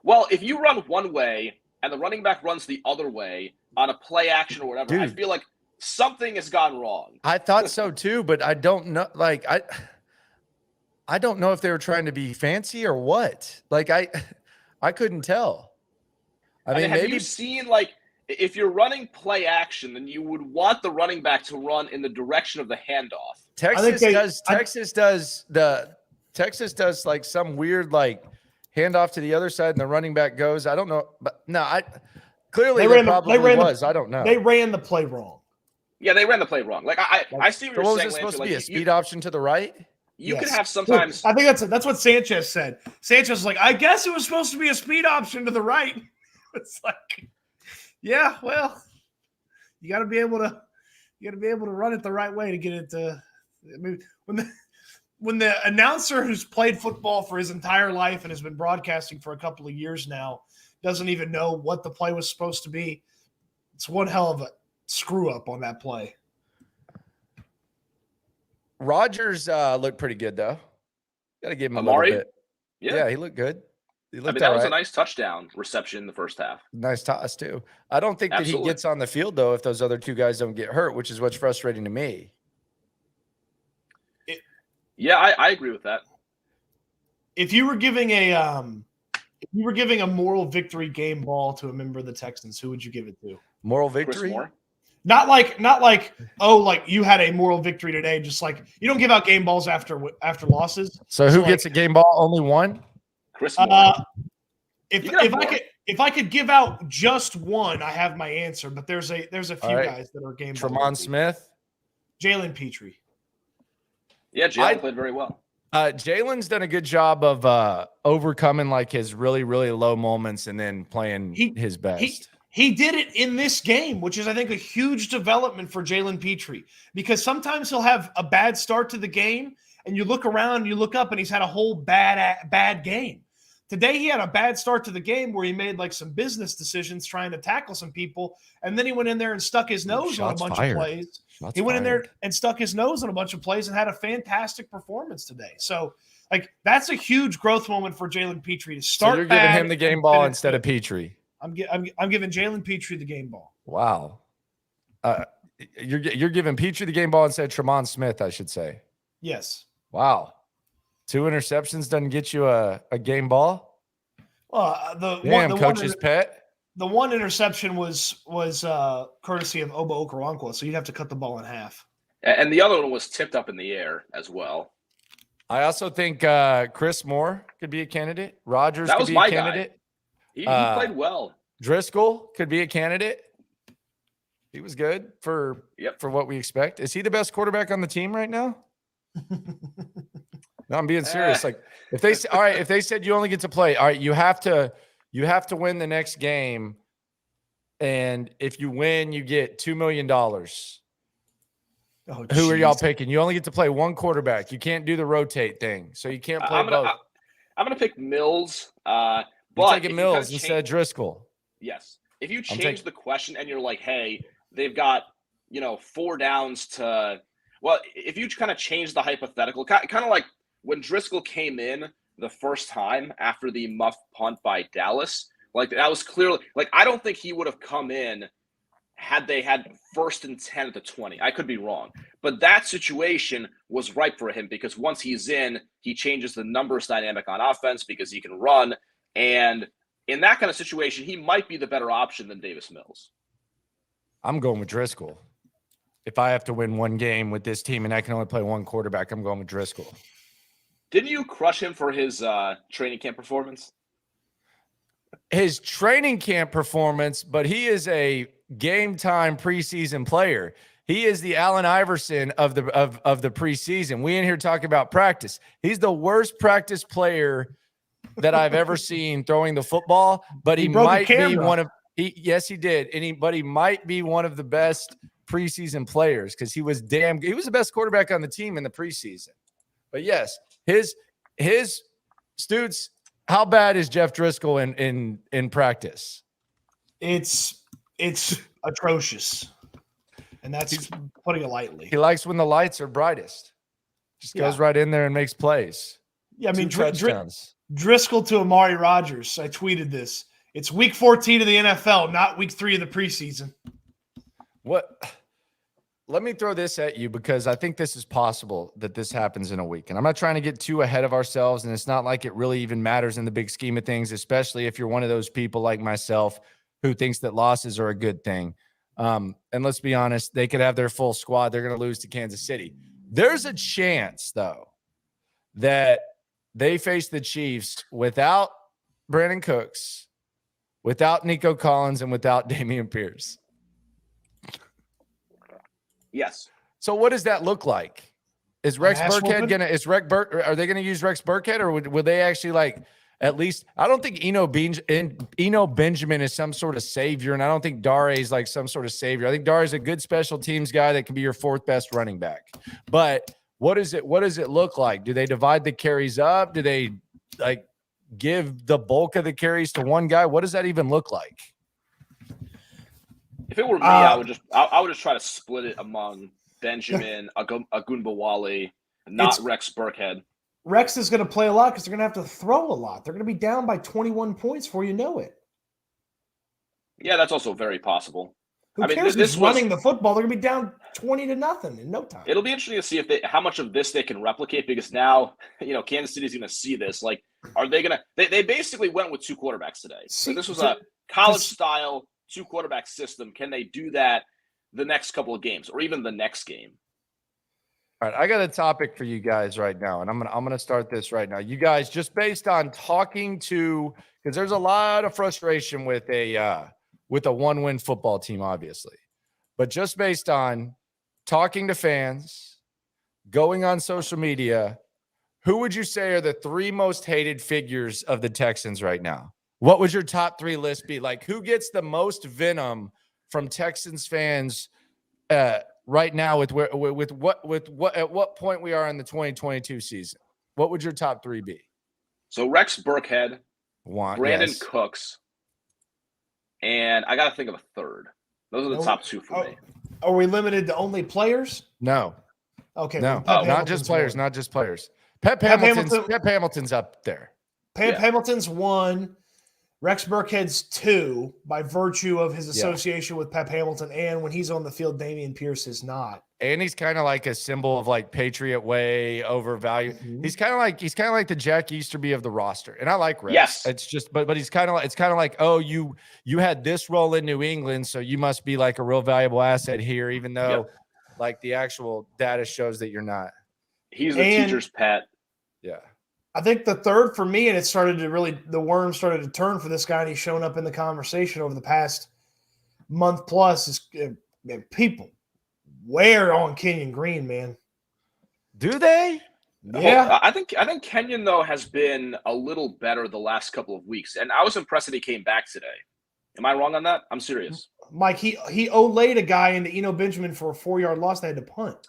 Well, if you run one way and the running back runs the other way on a play action or whatever, Dude, I feel like something has gone wrong. I thought so too, but I don't know. Like, I don't know if they were trying to be fancy or what. Like, I couldn't tell. I mean, have maybe you seen, like, if you're running play action, then you would want the running back to run in the direction of the handoff. Texas does like some weird like handoff to the other side and the running back goes. I don't know, but no, I don't know. They ran the play wrong. Yeah, they ran the play wrong. Like I see what you're was saying. it supposed to Like, be a speed option to the right? You Yes. can have sometimes. I think that's what Sanchez said. Sanchez was like, I guess it was supposed to be a speed option to the right. It's like, yeah, well, you got to be able to run it the right way to get it to. I mean, when the announcer who's played football for his entire life and has been broadcasting for a couple of years now doesn't even know what the play was supposed to be, it's one hell of a screw up on that play. Rodgers looked pretty good though. Got to give him Amari? a little bit. Yeah, he looked good. That was a nice touchdown reception in the first half. Nice toss too. I don't think that he gets on the field though if those other two guys don't get hurt, which is what's frustrating to me. Yeah, I agree with that. If you were giving a moral victory game ball to a member of the Texans, who would you give it to? Moral Chris victory? Moore? Not like oh, like you had a moral victory today. Just like you don't give out game balls after losses. So who gets a game ball? Only one? Chris Moore. If I could give out just one, I have my answer. But there's a few guys that are game ball. Tremont Smith, Jalen Petrie. Yeah, Jalen played very well. Jalen's done a good job of overcoming like his really, really low moments and then playing his best. He did it in this game, which is, I think, a huge development for Jalen Petrie, because sometimes he'll have a bad start to the game and you look around, you look up and he's had a whole bad game. Today, he had a bad start to the game where he made like some business decisions trying to tackle some people. And then he went in there and stuck his nose on a bunch of plays. He went in there and stuck his nose on a bunch of plays and had a fantastic performance today. So, like, that's a huge growth moment for Jalen Petrie to start. So you're giving him the game ball instead of Petrie. I'm giving Jalen Petrie the game ball. Wow. You're giving Petrie the game ball instead of Tremont Smith, I should say. Yes. Wow. 2 interceptions doesn't get you a game ball? The coach's pet. The one interception was courtesy of Oba Okoronkwo, so you'd have to cut the ball in half. And the other one was tipped up in the air as well. I also think Chris Moore could be a candidate. Rodgers that could was be my a candidate. He played well. Driscoll could be a candidate. He was good for what we expect. Is he the best quarterback on the team right now? No, I'm being serious. Like if they said you only get to play, all right, you have to win the next game, and if you win, you get $2 million. Who are y'all picking? You only get to play one quarterback. You can't do the rotate thing, so you can't play both. I'm gonna pick Mills. But taking Mills instead of Driscoll. Yes. if you change the question and you're like, hey, they've got 4 downs to, well, if you kind of change the hypothetical, kind of like when Driscoll came in the first time after the muff punt by Dallas, like that was clearly like I don't think he would have come in had they had 1st and 10 at the 20. I could be wrong. But that situation was ripe for him because once he's in, he changes the numbers dynamic on offense because he can run. And in that kind of situation, he might be the better option than Davis Mills. I'm going with Driscoll. If I have to win one game with this team and I can only play one quarterback, I'm going with Driscoll. Didn't you crush him for his training camp performance? His training camp performance, but he is a game time preseason player. He is the Allen Iverson of the preseason. We in here talking about practice. He's the worst practice player that I've ever seen throwing the football, but he might be one of yes, he did. But he might be one of the best preseason players because he was the best quarterback on the team in the preseason. But yes, his Stutes, how bad is Jeff Driscoll in practice? It's atrocious. And that's putting it lightly. He likes when the lights are brightest. Just goes right in there and makes plays. Yeah, I mean, touchdowns. Driscoll to Amari Rodgers. I tweeted this. It's week 14 of the NFL, not week 3 of the preseason. What? Let me throw this at you because I think this is possible that this happens in a week. And I'm not trying to get too ahead of ourselves, and it's not like it really even matters in the big scheme of things, especially if you're one of those people like myself who thinks that losses are a good thing. And let's be honest, they could have their full squad. They're going to lose to Kansas City. There's a chance, though, that they face the Chiefs without Brandon Cooks, without Nico Collins, and without Dameon Pierce. Yes. So what does that look like? Is Rex Burkhead are they gonna use Rex Burkhead, or would they actually at least? I don't think Eno Benjamin is some sort of savior, and I don't think Dare is like some sort of savior. I think Dare is a good special teams guy that can be your 4th best running back. But what does it look like? Do they divide the carries up? Do they give the bulk of the carries to one guy? What does that even look like? If it were me, I would just try to split it among Benjamin, Agunbawale, not Rex Burkhead. Rex is going to play a lot because they're going to have to throw a lot. They're going to be down by 21 points before you know it. Yeah, that's also very possible. Who cares who's running the football? They're going to be down 20-0 in no time. It'll be interesting to see how much of this they can replicate because now, Kansas City's going to see this. Like, are they going to – they basically went with 2 quarterbacks today. So this was a college-style 2-quarterback system. Can they do that the next couple of games or even the next game? All right, I got a topic for you guys right now, and I'm gonna start this right now. You guys, just based on talking to, because there's a lot of frustration with a 1-win football team, obviously, but just based on talking to fans, going on social media, who would you say are the 3 most hated figures of the Texans right now? What would your top 3 list be? Like, who gets the most venom from Texans fans right now at what point we are in the 2022 season? What would your top 3 be? So Rex Burkhead, Brandon Cooks, and I got to think of a third. Those are the top 2 for me. Are we limited to only players? No. Okay. No, not just players. Not just players. Pep Hamilton's up there. Hamilton's 1. Rex Burkhead's 2 by virtue of his association with Pep Hamilton, and when he's on the field, Dameon Pierce is not. And he's kind of like a symbol of like Patriot way overvalued. Mm-hmm. He's kind of like the Jack Easterby of the roster, and I like Rex. Yes, it's just, but it's kind of like, oh, you had this role in New England, so you must be like a real valuable asset here, even though like the actual data shows that you're not. He's the teacher's pet. Yeah. I think the third for me, and the worm started to turn for this guy, and he's shown up in the conversation over the past month plus, is people wear on Kenyon Green, man. Do they? Yeah. Well, I think Kenyon, though, has been a little better the last couple of weeks, and I was impressed that he came back today. Am I wrong on that? I'm serious. Mike, he olayed a guy into Eno Benjamin for a 4-yard loss. They had to punt.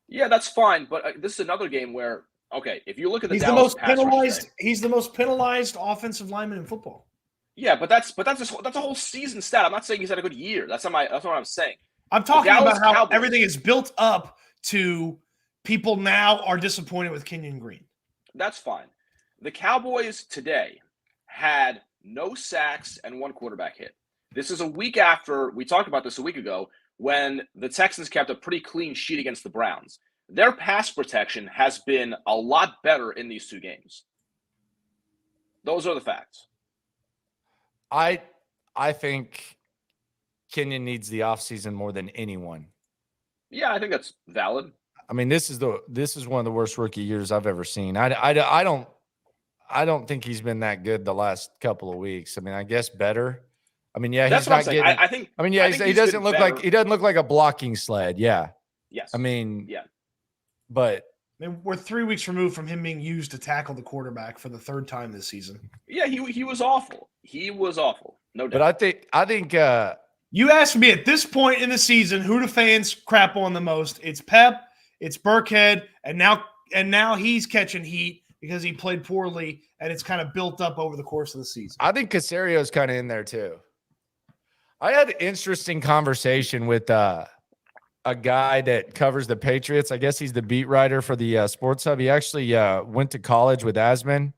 Yeah, that's fine, but this is another game where – okay, if you look at he's the most penalized offensive lineman in football. Yeah, but that's a whole season stat. I'm not saying he's had a good year. That's what I'm saying. I'm talking Dallas about how Cowboys- everything is built up to people now are disappointed with Kenyon Green. That's fine. The Cowboys today had no sacks and 1 quarterback hit. This is a week after we talked about this a week ago when the Texans kept a pretty clean sheet against the Browns. Their pass protection has been a lot better in these 2 games. Those are the facts. I think Kenyon needs the offseason more than anyone. Yeah, I think that's valid. I mean, this is one of the worst rookie years I've ever seen. I don't think he's been that good the last couple of weeks. I mean, I guess better. I mean, yeah, That's he's what I'm not saying. getting. I think. I mean, yeah, I think he doesn't look better. like a blocking sled. Yeah, Yes. I mean, yeah. But I mean, we're 3 weeks removed from him being used to tackle the quarterback for the 3rd time this season. Yeah, he was awful. He was awful. No doubt. But I think you asked me at this point in the season who do fans crap on the most? It's Pep, it's Burkhead, and now he's catching heat because he played poorly, and it's kind of built up over the course of the season. I think Casario's kind of in there too. I had an interesting conversation with a guy that covers the Patriots. I guess he's the beat writer for the Sports Hub. He actually went to college with Asman.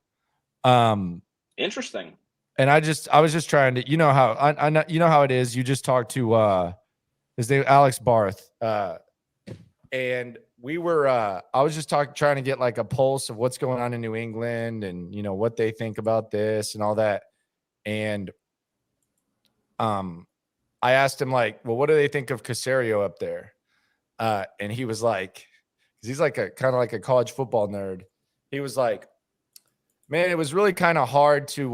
Interesting. And I was just trying to, you know how I know, you know how it is. You just talk to his name Alex Barth, and we were I was just trying to get like a pulse of what's going on in New England and you know what they think about this and all that. And I asked him like, well, what do they think of Caserio up there? And he was like, because he's like a kind of like a college football nerd. He was like, man, it was really kind of hard to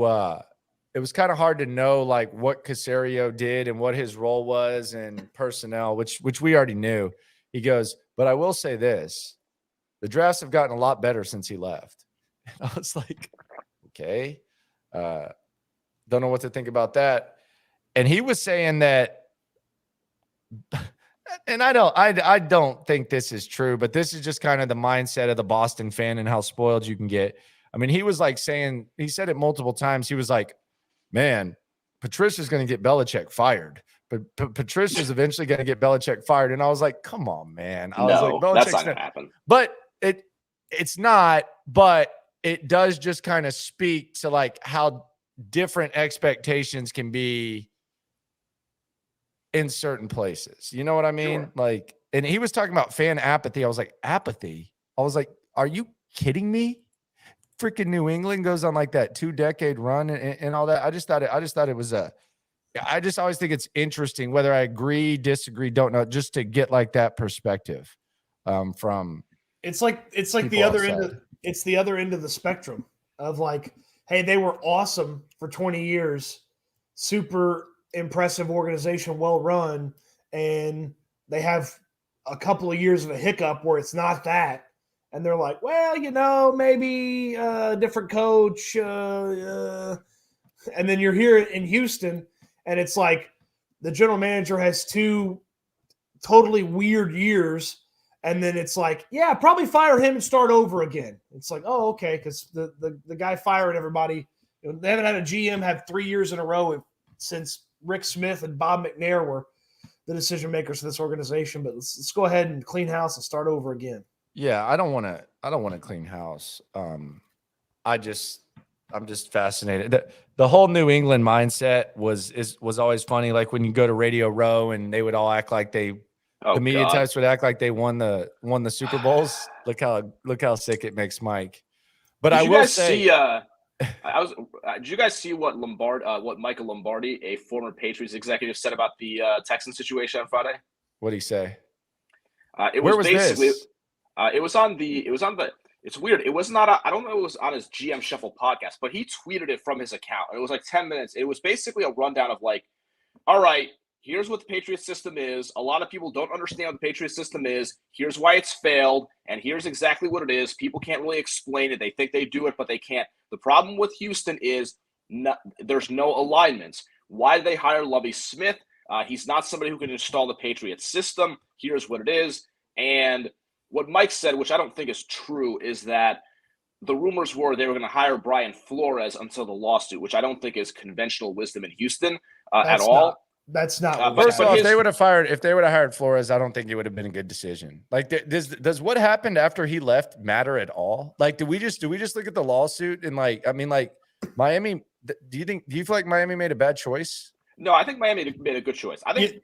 know like what Caserio did and what his role was and personnel, which we already knew. He goes, but I will say this, the drafts have gotten a lot better since he left. And I was like, okay, don't know what to think about that. And he was saying that, and I don't think this is true, but this is just kind of the mindset of the Boston fan and how spoiled you can get. I mean, he was like saying, he said it multiple times. He was like, man, Patricia's going to get Belichick fired, but Patricia's eventually going to get Belichick fired. And I was like, come on, man. I was like, that's not going to happen. But it's not, but it does just kind of speak to like how different expectations can be in certain places. You know what I mean? Sure. Like, and he was talking about fan apathy. I was like, apathy? I was like, are you kidding me? Freaking New England goes on like that 2-decade run and all that. I just thought it was I just always think it's interesting whether I agree, disagree, don't know, just to get like that perspective from it's like the other end it's the other end of the spectrum of like, hey, they were awesome for 20 years, super impressive organization, well run, and they have a couple of years of a hiccup where it's not that. And they're like, well, you know, maybe a different coach. And then you're here in Houston, and it's like the general manager has 2 totally weird years. And then it's like, yeah, probably fire him and start over again. It's like, oh, okay, because the guy firing everybody. You know, they haven't had a GM have 3 years in a row since Rick Smith and Bob McNair were the decision makers for this organization. But let's go ahead and clean house and start over again. Yeah, I don't want to clean house. I'm just fascinated. The whole New England mindset was always funny. Like when you go to Radio Row and they would all act like the media types would act like they won the Super Bowls. Look how sick it makes Mike. But Did I will say, did you guys see what Michael Lombardi, a former Patriots executive, said about the Texans situation on Friday? What did he say? Where was basically this? It was on the. It's weird. It was not. I don't know. It was on his GM Shuffle podcast, but he tweeted it from his account. It was like 10 minutes. It was basically a rundown of like, all right, here's what the Patriot system is. A lot of people don't understand what the Patriot system is. Here's why it's failed, and here's exactly what it is. People can't really explain it. They think they do it, but they can't. The problem with Houston is there's no alignments. Why did they hire Lovie Smith? He's not somebody who can install the Patriot system. Here's what it is. And what Mike said, which I don't think is true, is that the rumors were they were going to hire Brian Flores until the lawsuit, which I don't think is conventional wisdom in Houston at all. That's not. First off, if they would have hired Flores, I don't think it would have been a good decision. Like, does what happened after he left matter at all? Like, do we just look at the lawsuit and like, I mean, like Miami? Do you feel like Miami made a bad choice? No, I think Miami made a good choice. I think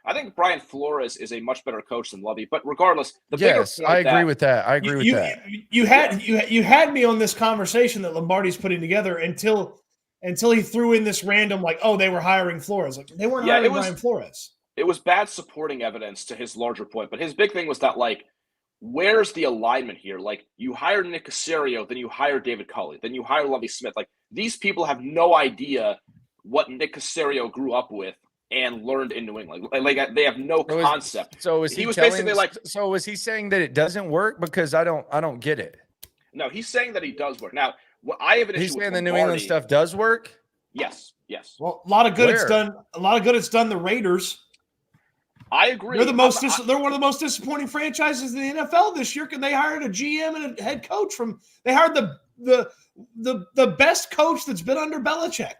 I think Brian Flores is a much better coach than Lovey. But regardless, I agree with that. I agree with that. You had me on this conversation that Lombardi's putting together until he threw in this random like, oh, they were hiring Flores. Like they weren't hiring Brian Flores. It was bad supporting evidence to his larger point. But his big thing was that like, where's the alignment here? Like you hire Nick Caserio, then you hire David Culley, then you hire Lovie Smith. Like these people have no idea what Nick Caserio grew up with and learned in New England. Like they have no concept. So he was basically like, so was he saying that it doesn't work? Because I don't get it. No, he's saying that he does work. Now, what I have an issue he's saying with the New England stuff does work. Yes. Well, a lot of good it's done. A lot of good it's done the Raiders. I agree. They're they're one of the most disappointing franchises in the NFL this year. They hired a GM and a head coach they hired the best coach that's been under Belichick.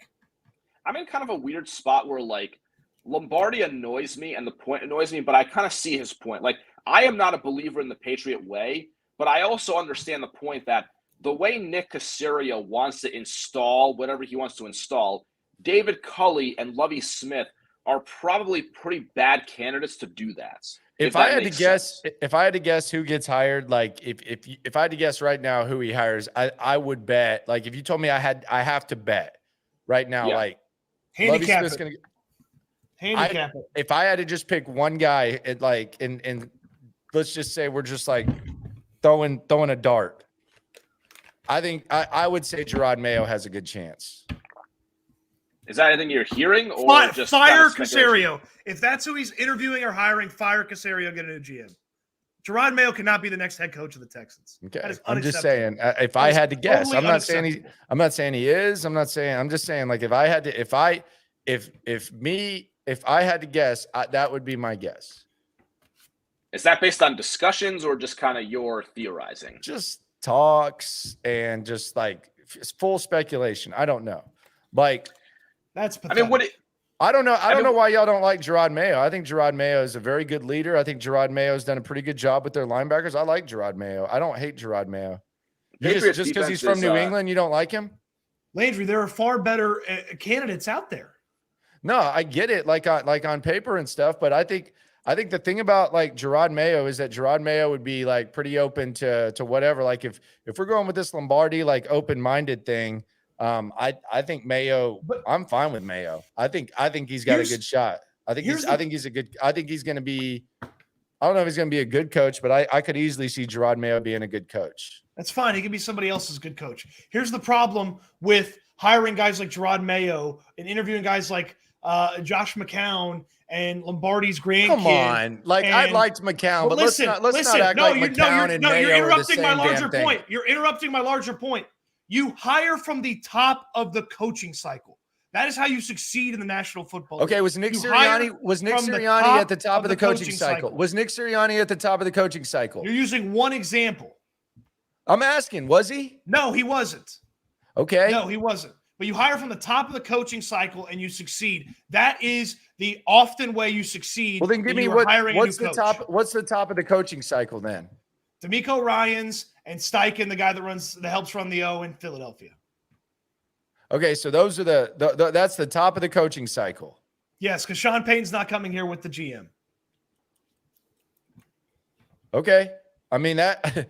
I'm in kind of a weird spot where like Lombardi annoys me and the point annoys me, but I kind of see his point. Like I am not a believer in the Patriot way, but I also understand the point that the way Nick Caserio wants to install whatever he wants to install, David Culley and Lovie Smith are probably pretty bad candidates to do that. If I had to guess who gets hired, like if I had to guess right now who he hires, I would bet. Like if you told me I have to bet right now, like handicap it. Handicap it. If I had to just pick one guy, and let's just say we're just like throwing a dart. I think I would say Gerard Mayo has a good chance. Is that anything you're hearing, or just fire Caserio? If that's who he's interviewing or hiring, fire Caserio. Get a new GM. Gerard Mayo cannot be the next head coach of the Texans. Okay, I'm just saying. If I had to guess, I'm not saying he is. I'm just saying like if I had to, if I had to guess, that would be my guess. Is that based on discussions or just kind of your theorizing? Just talks and just like full speculation. I don't know. Like that's pathetic. I mean, I don't know. I don't know why y'all don't like Gerard Mayo. I think Gerard Mayo is a very good leader. I think Gerard Mayo has done a pretty good job with their linebackers. I like Gerard Mayo. I don't hate Gerard Mayo. Just because he's from New England, you don't like him? Landry, there are far better candidates out there. No, I get it. Like on paper and stuff, but I think the thing about like Gerard Mayo is that Gerard Mayo would be like pretty open to whatever. Like if we're going with this Lombardi like open-minded thing, I think Mayo. I'm fine with Mayo. I think he's got a good shot. I think he's going to be. I don't know if he's going to be a good coach, but I could easily see Gerard Mayo being a good coach. That's fine. He can be somebody else's good coach. Here's the problem with hiring guys like Gerard Mayo and interviewing guys like Josh McCown and Lombardi's grandkid. Come on, like I liked McCown, but let's not act like McCown and Mayo you're interrupting are the my larger same point. You're interrupting my larger point. You hire from the top of the coaching cycle. That is how you succeed in the National Football League. Okay, was Nick Sirianni at the top of the coaching cycle? Was Nick Sirianni at the top of the coaching cycle? You're using one example. I'm asking, was he? No, he wasn't. Okay. No, he wasn't. But you hire from the top of the coaching cycle and you succeed. That is the often way you succeed. Well, then give me what's the top of the coaching cycle then? D'Amico Ryans and Steichen, the guy that helps run the O in Philadelphia. Okay, so those are that's the top of the coaching cycle. Yes, because Sean Payton's not coming here with the GM. Okay, I mean that's.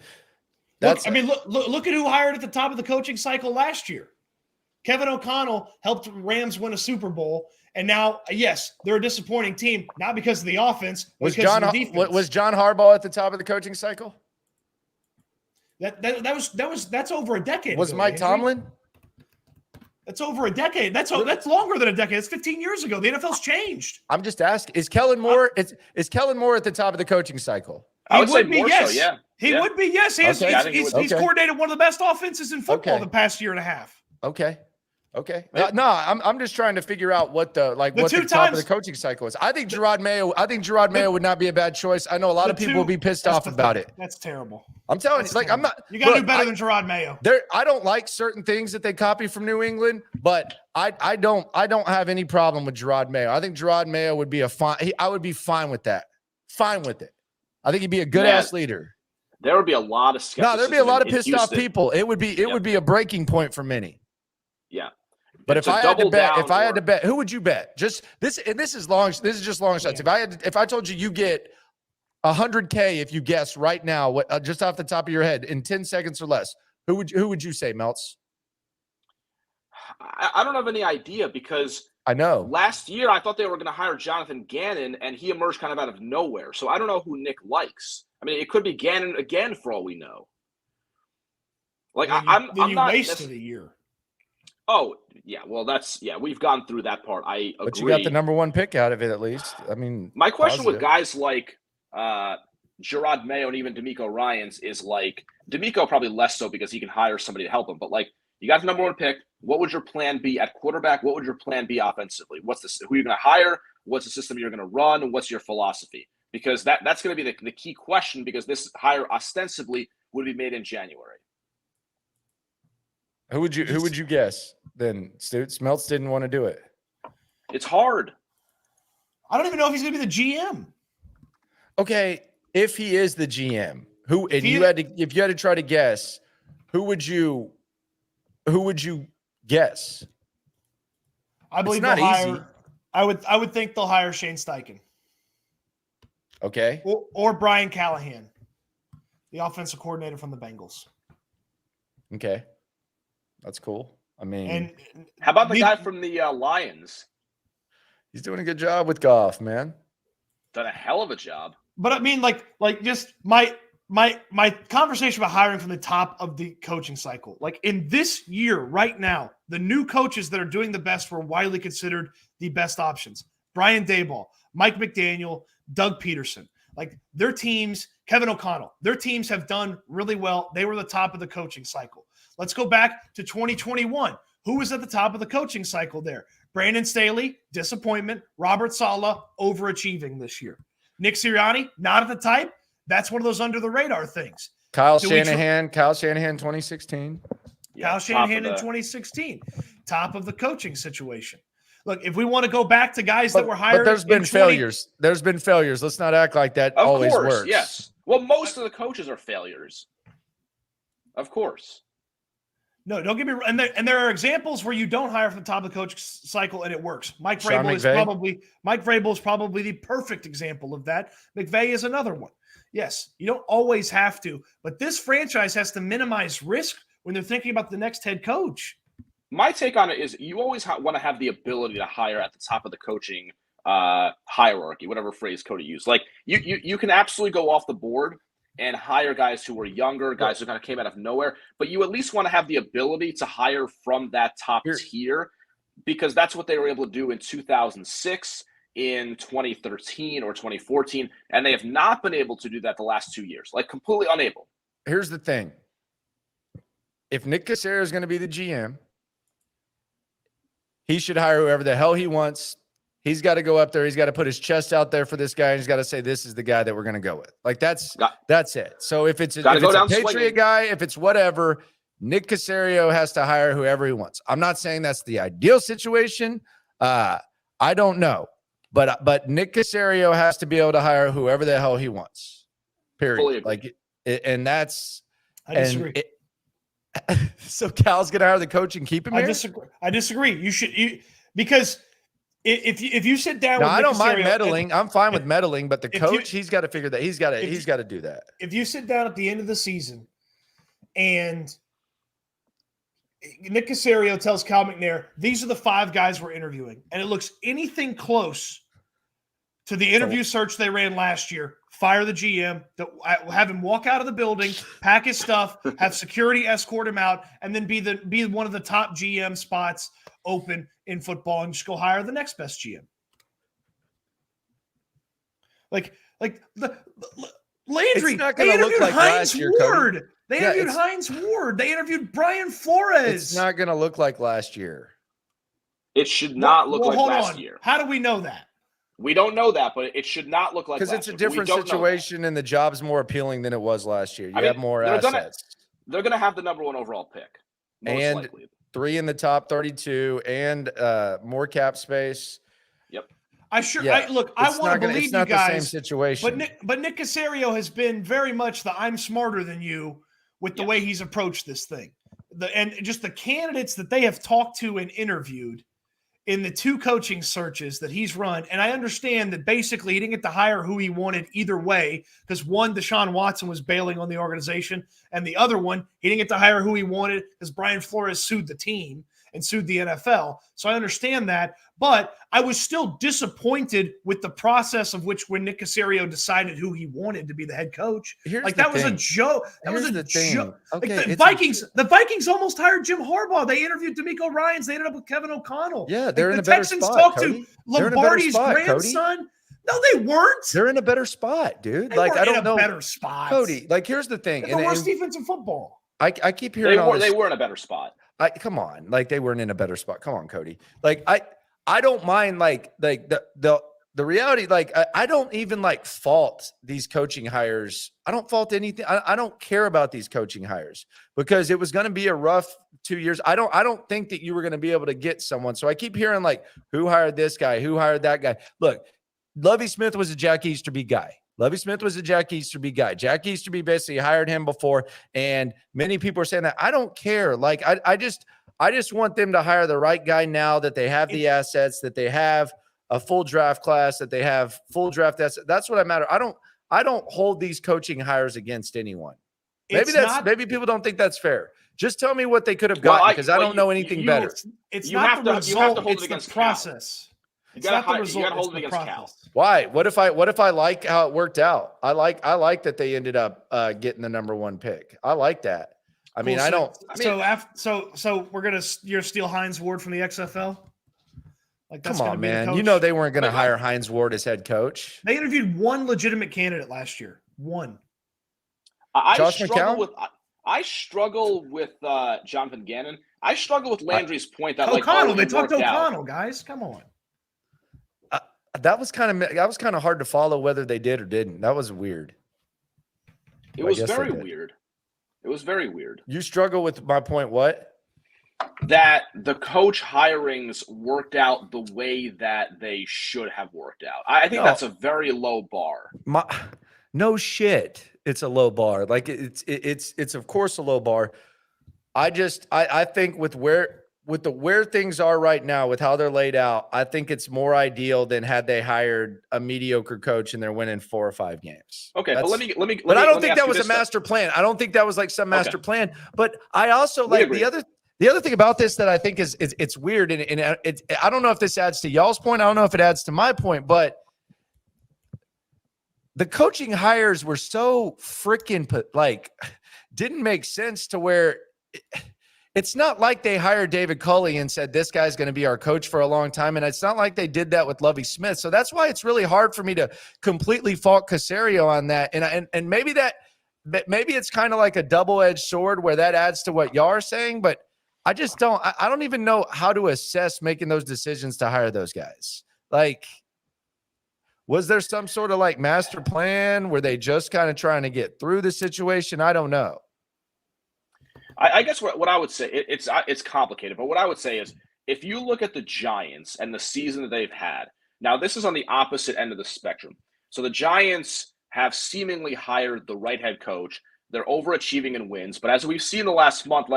Look at who hired at the top of the coaching cycle last year. Kevin O'Connell helped Rams win a Super Bowl, and now, yes, they're a disappointing team, not because of the offense, but because of the defense. Was John Harbaugh at the top of the coaching cycle? That's over a decade. Was ago, Mike Tomlin? That's over a decade. That's longer than a decade. It's 15 years ago. The NFL's changed. I'm just asking. Is Kellen Moore at the top of the coaching cycle? I would say more so, yeah. He would be, yes. He's coordinated one of the best offenses in football the past year and a half. Okay. Okay. No, I'm just trying to figure out what the top of the coaching cycle is. I think Gerard Mayo would not be a bad choice. I know a lot of people will be pissed off about it. That's terrible. I'm telling you, like, terrible. I'm not. You got to do better than Gerard Mayo. I don't like certain things that they copy from New England, but I don't have any problem with Gerard Mayo. I think Gerard Mayo would be I would be fine with that. Fine with it. I think he'd be a good ass leader. There would be a lot of skepticism. No, there'd be a lot of pissed off people. It would be a breaking point for many. Yeah. But if I had to bet, who would you bet? Just this, and this is just long shots. If I told you get $100K if you guess right now, just off the top of your head in 10 seconds or less, who would you say, Meltz? I don't have any idea because I know last year I thought they were going to hire Jonathan Gannon and he emerged kind of out of nowhere. So I don't know who Nick likes. I mean, it could be Gannon again for all we know. Like I'm not wasted a year. Oh, yeah. Well, we've gone through that part. I agree. But you got the number one pick out of it, at least. I mean, my question with guys like Gerard Mayo and even D'Amico Ryans is like, D'Amico probably less so because he can hire somebody to help him. But like, you got the number one pick. What would your plan be at quarterback? What would your plan be offensively? Who are you going to hire? What's the system you're going to run? And what's your philosophy? Because that's going to be the key question because this hire ostensibly would be made in January. Who would you guess then? Smeltz didn't want to do it. It's hard. I don't even know if he's going to be the GM. Okay, if he is the GM, if you had to try to guess, who would you guess? I believe it's not easy. I would think they'll hire Shane Steichen. Okay. Or Brian Callahan, the offensive coordinator from the Bengals. Okay. That's cool. I mean, and how about the guy from the Lions? He's doing a good job with Goff, man. Done a hell of a job. But I mean, like just my conversation about hiring from the top of the coaching cycle. Like in this year, right now, the new coaches that are doing the best were widely considered the best options. Brian Daboll, Mike McDaniel, Doug Peterson. Like their teams, Kevin O'Connell, their teams have done really well. They were the top of the coaching cycle. Let's go back to 2021. Who was at the top of the coaching cycle there? Brandon Staley, disappointment. Robert Saleh, overachieving this year. Nick Sirianni, not at the type. That's one of those under the radar things. Kyle Shanahan, 2016. Kyle Shanahan in 2016. Top of the coaching situation. Look, if we want to go back to guys that were hired. But there's been failures. There's been failures. Let's not act like that always works. Yes. Well, most of the coaches are failures. Of course. No, don't get me wrong. And there are examples where you don't hire from the top of the coach cycle and it works. Mike Vrabel is probably the perfect example of that. McVay is another one. Yes, you don't always have to, but this franchise has to minimize risk when they're thinking about the next head coach. My take on it is you always want to have the ability to hire at the top of the coaching hierarchy, whatever phrase Cody used. Like you can absolutely go off the board and hire guys who were younger, guys who kind of came out of nowhere. But you at least want to have the ability to hire from that top tier because that's what they were able to do in 2006, in 2013 or 2014. And they have not been able to do that the last 2 years, like completely unable. Here's the thing. If Nick Caserio is going to be the GM, he should hire whoever the hell he wants. He's got to go up there. He's got to put his chest out there for this guy. And he's got to say, this is the guy that we're going to go with. Like that's it. So if it's a Patriot guy, if it's whatever, Nick Caserio has to hire whoever he wants. I'm not saying that's the ideal situation. I don't know, but Nick Caserio has to be able to hire whoever the hell he wants. Period. Like, and that's, I disagree. So Cal's going to hire the coach and keep him here? I disagree. Because if you sit down, no, with I Nick don't mind Caserio, meddling. I'm fine with meddling, but the coach, he's got to figure that. He's got to do that. If you sit down at the end of the season and Nick Caserio tells Cal McNair, these are the 5 guys we're interviewing, and it looks anything close to the interview search they ran last year, fire the GM, have him walk out of the building, pack his stuff, have security escort him out, and then be one of the top GM spots open in football and just go hire the next best GM. Like Landry, it's not they gonna interviewed look like Hines last year, Ward. They interviewed Hines Ward. They interviewed Brian Flores. It's not going to look like last year. It should not look like hold last on. year. How do we know that? We don't know that, but it should not look like because last it's a year. different situation and the job's more appealing than it was last year. You have more assets. They're gonna have the number 1 overall pick, most likely. 3 in the top 32 and more cap space. Yep. I want to believe it's not you guys. the same situation. But Nick Caserio has been very much the I'm smarter than you with the way he's approached this thing. And just the candidates that they have talked to and interviewed in the 2 coaching searches that he's run. And I understand that basically he didn't get to hire who he wanted either way, because one, Deshaun Watson was bailing on the organization, and the other one, he didn't get to hire who he wanted because Brian Flores sued the team and sued the NFL. So I understand that. But I was still disappointed with the process of which when Nick Caserio decided who he wanted to be the head coach. That was a joke. That was a joke. Okay, the Vikings almost hired Jim Harbaugh. They interviewed D'Amico Ryans. They ended up with Kevin O'Connell. Yeah, they're in a the better Texans spot. talked Cody. to Lombardi's grandson. No, they weren't. They're in a better spot, dude. They I don't know. Better spot, Cody. Here's the thing. The worst defense in football. I keep hearing they were in a better spot. Come on, they weren't in a better spot. Come on, Cody. I don't mind the reality. I don't even fault these coaching hires. I don't fault anything. I don't care about these coaching hires because it was going to be a rough 2 years. I don't think that you were going to be able to get someone. So I keep hearing who hired this guy, who hired that guy. Look, Lovie Smith was a Jack Easterby guy. Jack Easterby basically hired him before, and many people are saying that. I don't care. I just want them to hire the right guy now that they have the assets, that they have a full draft class, that they have full draft assets. That's what I matter. I don't hold these coaching hires against anyone. Maybe people don't think that's fair. Just tell me what they could have gotten because I don't know anything better. It's not the result. It's the process. You got to hold it against Cal. Why? What if I like how it worked out? I like that they ended up getting the number 1 pick. I like that. I mean, So you're steal Hines Ward from the XFL? Come on, man. You know they weren't going to hire Hines Ward as head coach. They interviewed one legitimate candidate last year. One. I struggle with Jonathan Gannon. I struggle with Landry's point that O'Connell. They talked to O'Connell, guys. Come on. That was kind of hard to follow whether they did or didn't. That was weird. It was very weird. It was very weird. You struggle with my point, what? That the coach hirings worked out the way that they should have worked out. I think that's a very low bar. No shit. It's a low bar. It's of course a low bar. I think with where things are right now, with how they're laid out, I think it's more ideal than had they hired a mediocre coach and they're winning 4 or 5 games. Okay, but let me. But I don't think that was a master plan. I don't think that was some master plan. But I also the other thing about this that I think is it's weird, and I don't know if this adds to y'all's point. I don't know if it adds to my point, but the coaching hires were so freaking didn't make sense to where. It's not like they hired David Culley and said, this guy's going to be our coach for a long time. And it's not like they did that with Lovie Smith. So that's why it's really hard for me to completely fault Caserio on that. And maybe it's kind of like a double-edged sword where that adds to what y'all are saying, but I just I don't even know how to assess making those decisions to hire those guys. Was there some sort of master plan? Were they just kind of trying to get through the situation? I don't know. I guess what I would say, it's complicated, but what I would say is if you look at the Giants and the season that they've had, now this is on the opposite end of the spectrum. So the Giants have seemingly hired the right head coach. They're overachieving in wins, but as we've seen the last month,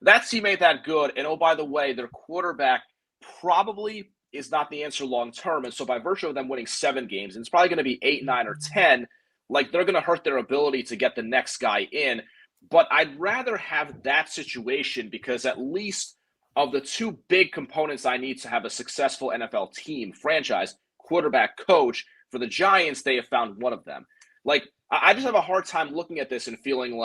that team ain't that good. And oh, by the way, their quarterback probably is not the answer long term. And so by virtue of them winning 7 games, and it's probably going to be 8, 9, or 10, they're going to hurt their ability to get the next guy in. But I'd rather have that situation because at least of the 2 big components I need to have a successful NFL team, franchise, quarterback, coach, for the Giants, they have found one of them. I just have a hard time looking at this and feeling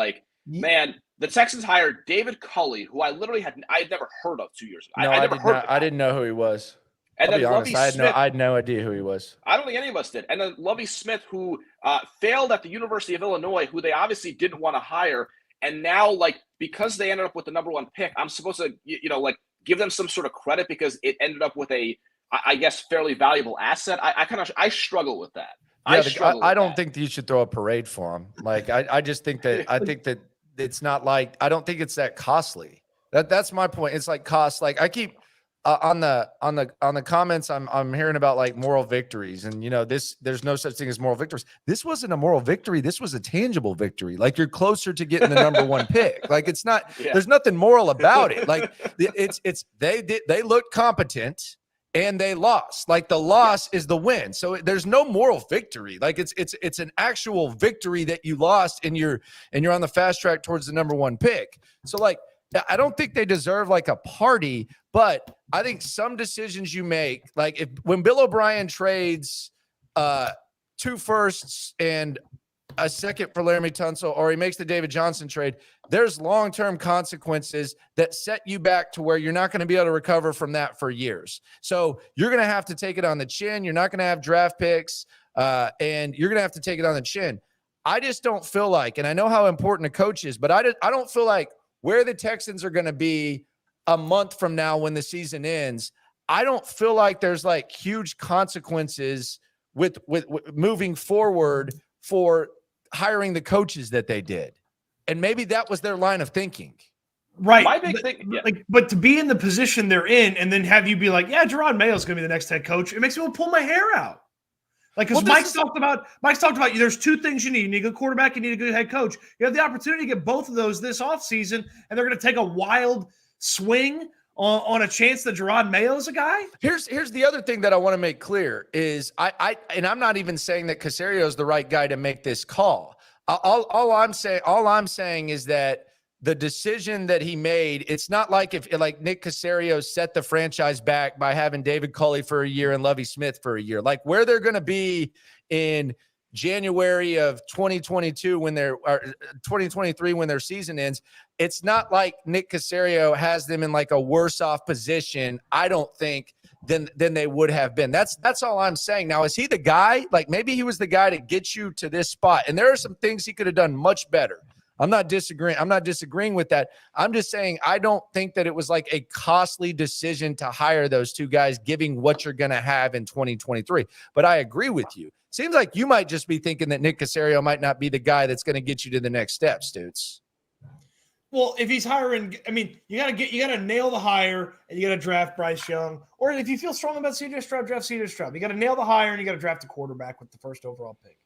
man, the Texans hired David Culley, who I had never heard of 2 years ago. No, I didn't know who he was. And I'll then be honest, Smith, I had no idea who he was. I don't think any of us did. And then Lovie Smith, who failed at the University of Illinois, who they obviously didn't want to hire. And now, because they ended up with the number 1 pick, I'm supposed to, give them some sort of credit because it ended up with a, I guess, fairly valuable asset. I struggle with that. Yeah, I don't think that you should throw a parade for him. Like, I just think that it's not like, I don't think it's that costly. That's my point. It's like cost. Like, I keep on the comments, I'm hearing about like moral victories, and there's no such thing as moral victories. This wasn't a moral victory. This was a tangible victory. Like, you're closer to getting the number one pick. Like, it's not. Yeah. There's nothing moral about it. Like, they looked competent. And they lost. Like, the loss is the win. So there's no moral victory. Like, it's an actual victory that you lost, and you're on the fast track towards the number one pick. So, like, I don't think they deserve like a party, but I think some decisions you make, like when Bill O'Brien trades 2 firsts and a second for Laramie Tunsil, or he makes the David Johnson trade, there's long-term consequences that set you back to where you're not going to be able to recover from that for years. So you're going to have to take it on the chin. You're not going to have draft picks, and you're going to have to take it on the chin. I just don't feel like, and I know how important a coach is, but I don't feel like where the Texans are going to be a month from now when the season ends, I don't feel like there's like huge consequences with moving forward for hiring the coaches that they did. And maybe that was their line of thinking. Right. My big thing, yeah. But to be in the position they're in and then have you be like, yeah, Jerod Mayo's going to be the next head coach, it makes me want to pull my hair out. Like, because Mike's talked about there's 2 things you need. You need a good quarterback, you need a good head coach. You have the opportunity to get both of those this offseason, and they're going to take a wild swing on a chance that Jerod Mayo's a guy. Here's the other thing that I want to make clear is I'm not even saying that Caserio is the right guy to make this call. All I'm saying is that the decision that he made, it's not like if Nick Caserio set the franchise back by having David Culley for a year and Lovie Smith for a year. Like, where they're going to be in January of 2022 or 2023 when their season ends, it's not like Nick Caserio has them in like a worse off position, I don't think, than they would have been. That's all I'm saying. Now, is he the guy? Like, maybe he was the guy to get you to this spot, and there are some things he could have done much better. I'm not disagreeing with that. I'm just saying I don't think that it was like a costly decision to hire those 2 guys, giving what you're going to have in 2023. But I agree with you. Seems like you might just be thinking that Nick Caserio might not be the guy that's going to get you to the next step, Stutz. Well, if he's hiring, I mean, you got to nail the hire, and you got to draft Bryce Young. Or if you feel strong about C.J. Stroud, draft C.J. Stroud. You got to nail the hire, and you got to draft a quarterback with the first overall pick.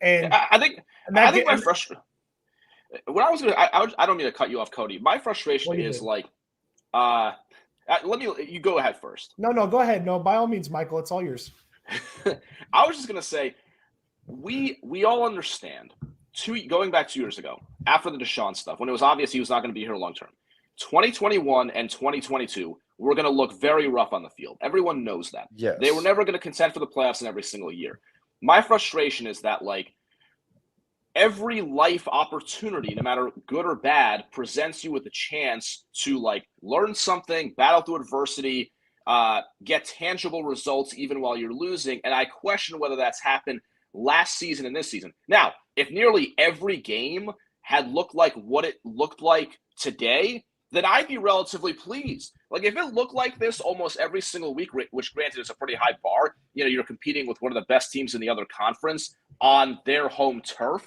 And I think my frustration. What I was going to, I don't mean to cut you off, Cody. My frustration is like, you go ahead first. No, go ahead. No, by all means, Michael, it's all yours. I was just going to say, we all understand, going back 2 years ago, after the Deshaun stuff, when it was obvious he was not going to be here long term, 2021 and 2022 were going to look very rough on the field. Everyone knows that. Yes. They were never going to contend for the playoffs in every single year. My frustration is that, like, every life opportunity, no matter good or bad, presents you with a chance to like learn something, battle through adversity, get tangible results even while you're losing. And I question whether that's happened last season and this season. Now, if nearly every game had looked like what it looked like today, then I'd be relatively pleased. Like, if it looked like this almost every single week, which granted is a pretty high bar, you're competing with one of the best teams in the other conference on their home turf.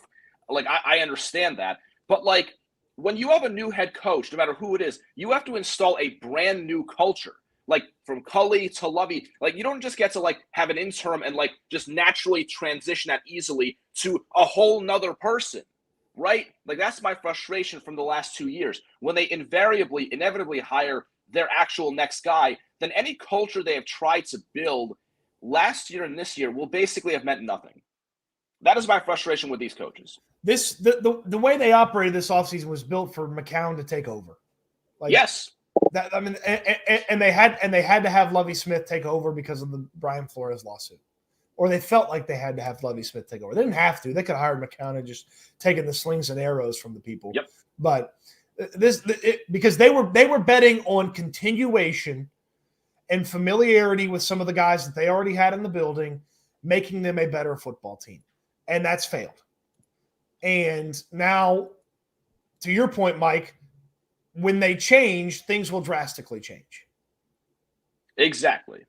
Like, I understand that. But, like, when you have a new head coach, no matter who it is, you have to install a brand new culture. Like, from Culley to Lovey. Like, you don't just get to, like, have an interim and, like, just naturally transition that easily to a whole nother person, right? Like, that's my frustration from the last 2 years. When they inevitably hire their actual next guy, then any culture they have tried to build last year and this year will basically have meant nothing. That is my frustration with these coaches. The way they operated this offseason was built for McCown to take over. Like, yes. That, I mean, and they had to have Lovie Smith take over because of the Brian Flores lawsuit, or they felt like they had to have Lovie Smith take over. They didn't have to. They could have hired McCown and just taken the slings and arrows from the people. Yep. But because they were betting on continuation and familiarity with some of the guys that they already had in the building, making them a better football team, and that's failed. And now, to your point, Mike, when they change, things will drastically change. Exactly.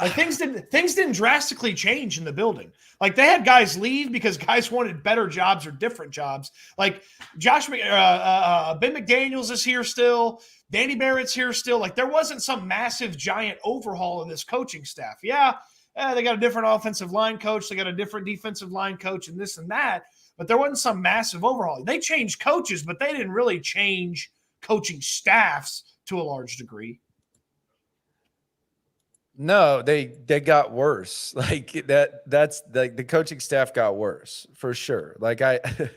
Like things didn't drastically change in the building. Like they had guys leave because guys wanted better jobs or different jobs. Like Ben McDaniels is here still. Danny Barrett's here still. Like there wasn't some massive giant overhaul of this coaching staff. Yeah, they got a different offensive line coach. They got a different defensive line coach and this and that. But there wasn't some massive overhaul. They changed coaches, but they didn't really change coaching staffs to a large degree. No, they got worse. Like that's like the coaching staff got worse for sure. Like the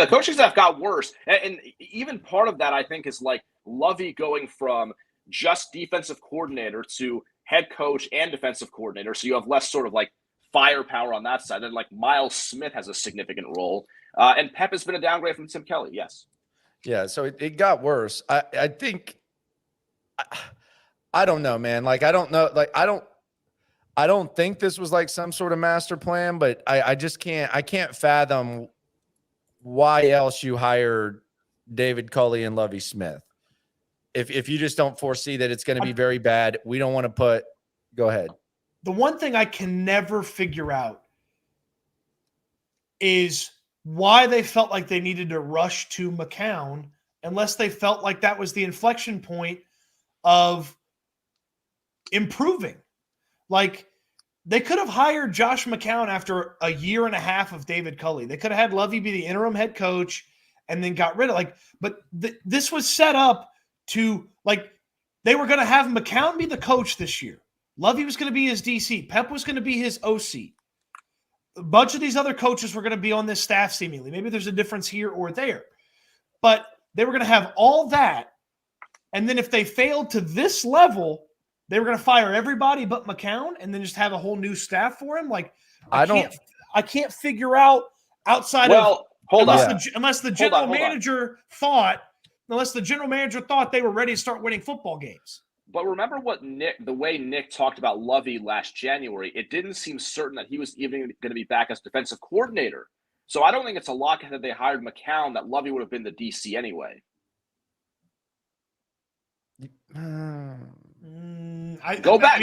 coaching staff got worse. And even part of that, I think, is like Lovey going from just defensive coordinator to head coach and defensive coordinator. So you have less sort of like firepower on that side. And like Miles Smith has a significant role. And Pep has been a downgrade from Tim Kelly. Yes. Yeah. So it got worse. I think I don't know, man. Like, I don't know. Like, I don't think this was like some sort of master plan, but I just can't fathom why else you hired David Culley and Lovie Smith. If you just don't foresee that it's going to be very bad, we don't want to go ahead. The one thing I can never figure out is why they felt like they needed to rush to McCown unless they felt like that was the inflection point of improving. Like they could have hired Josh McCown after a year and a half of David Culley. They could have had Lovey be the interim head coach and then got rid of but this was set up to like, they were going to have McCown be the coach this year. Lovey was going to be his DC. Pep was going to be his OC. A bunch of these other coaches were going to be on this staff seemingly. Maybe there's a difference here or there, but they were going to have all that. And then if they failed to this level, they were going to fire everybody but McCown and then just have a whole new staff for him. Like I can't figure out outside unless the general manager thought they were ready to start winning football games. But remember the way Nick talked about Lovey last January, it didn't seem certain that he was even going to be back as defensive coordinator. So I don't think it's a lock that they hired McCown that Lovey would have been the DC anyway. Go back.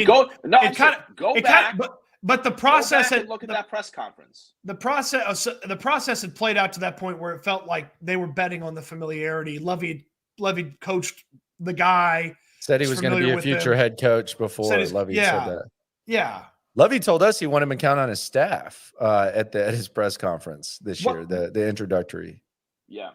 But the process look at that press conference. The process had played out to that point where it felt like they were betting on the familiarity. Lovey coached the guy. Said he was going to be a future head coach before Lovey said that. Yeah. Lovey told us he wanted McCown on his staff at his press conference this year, the introductory. Yeah.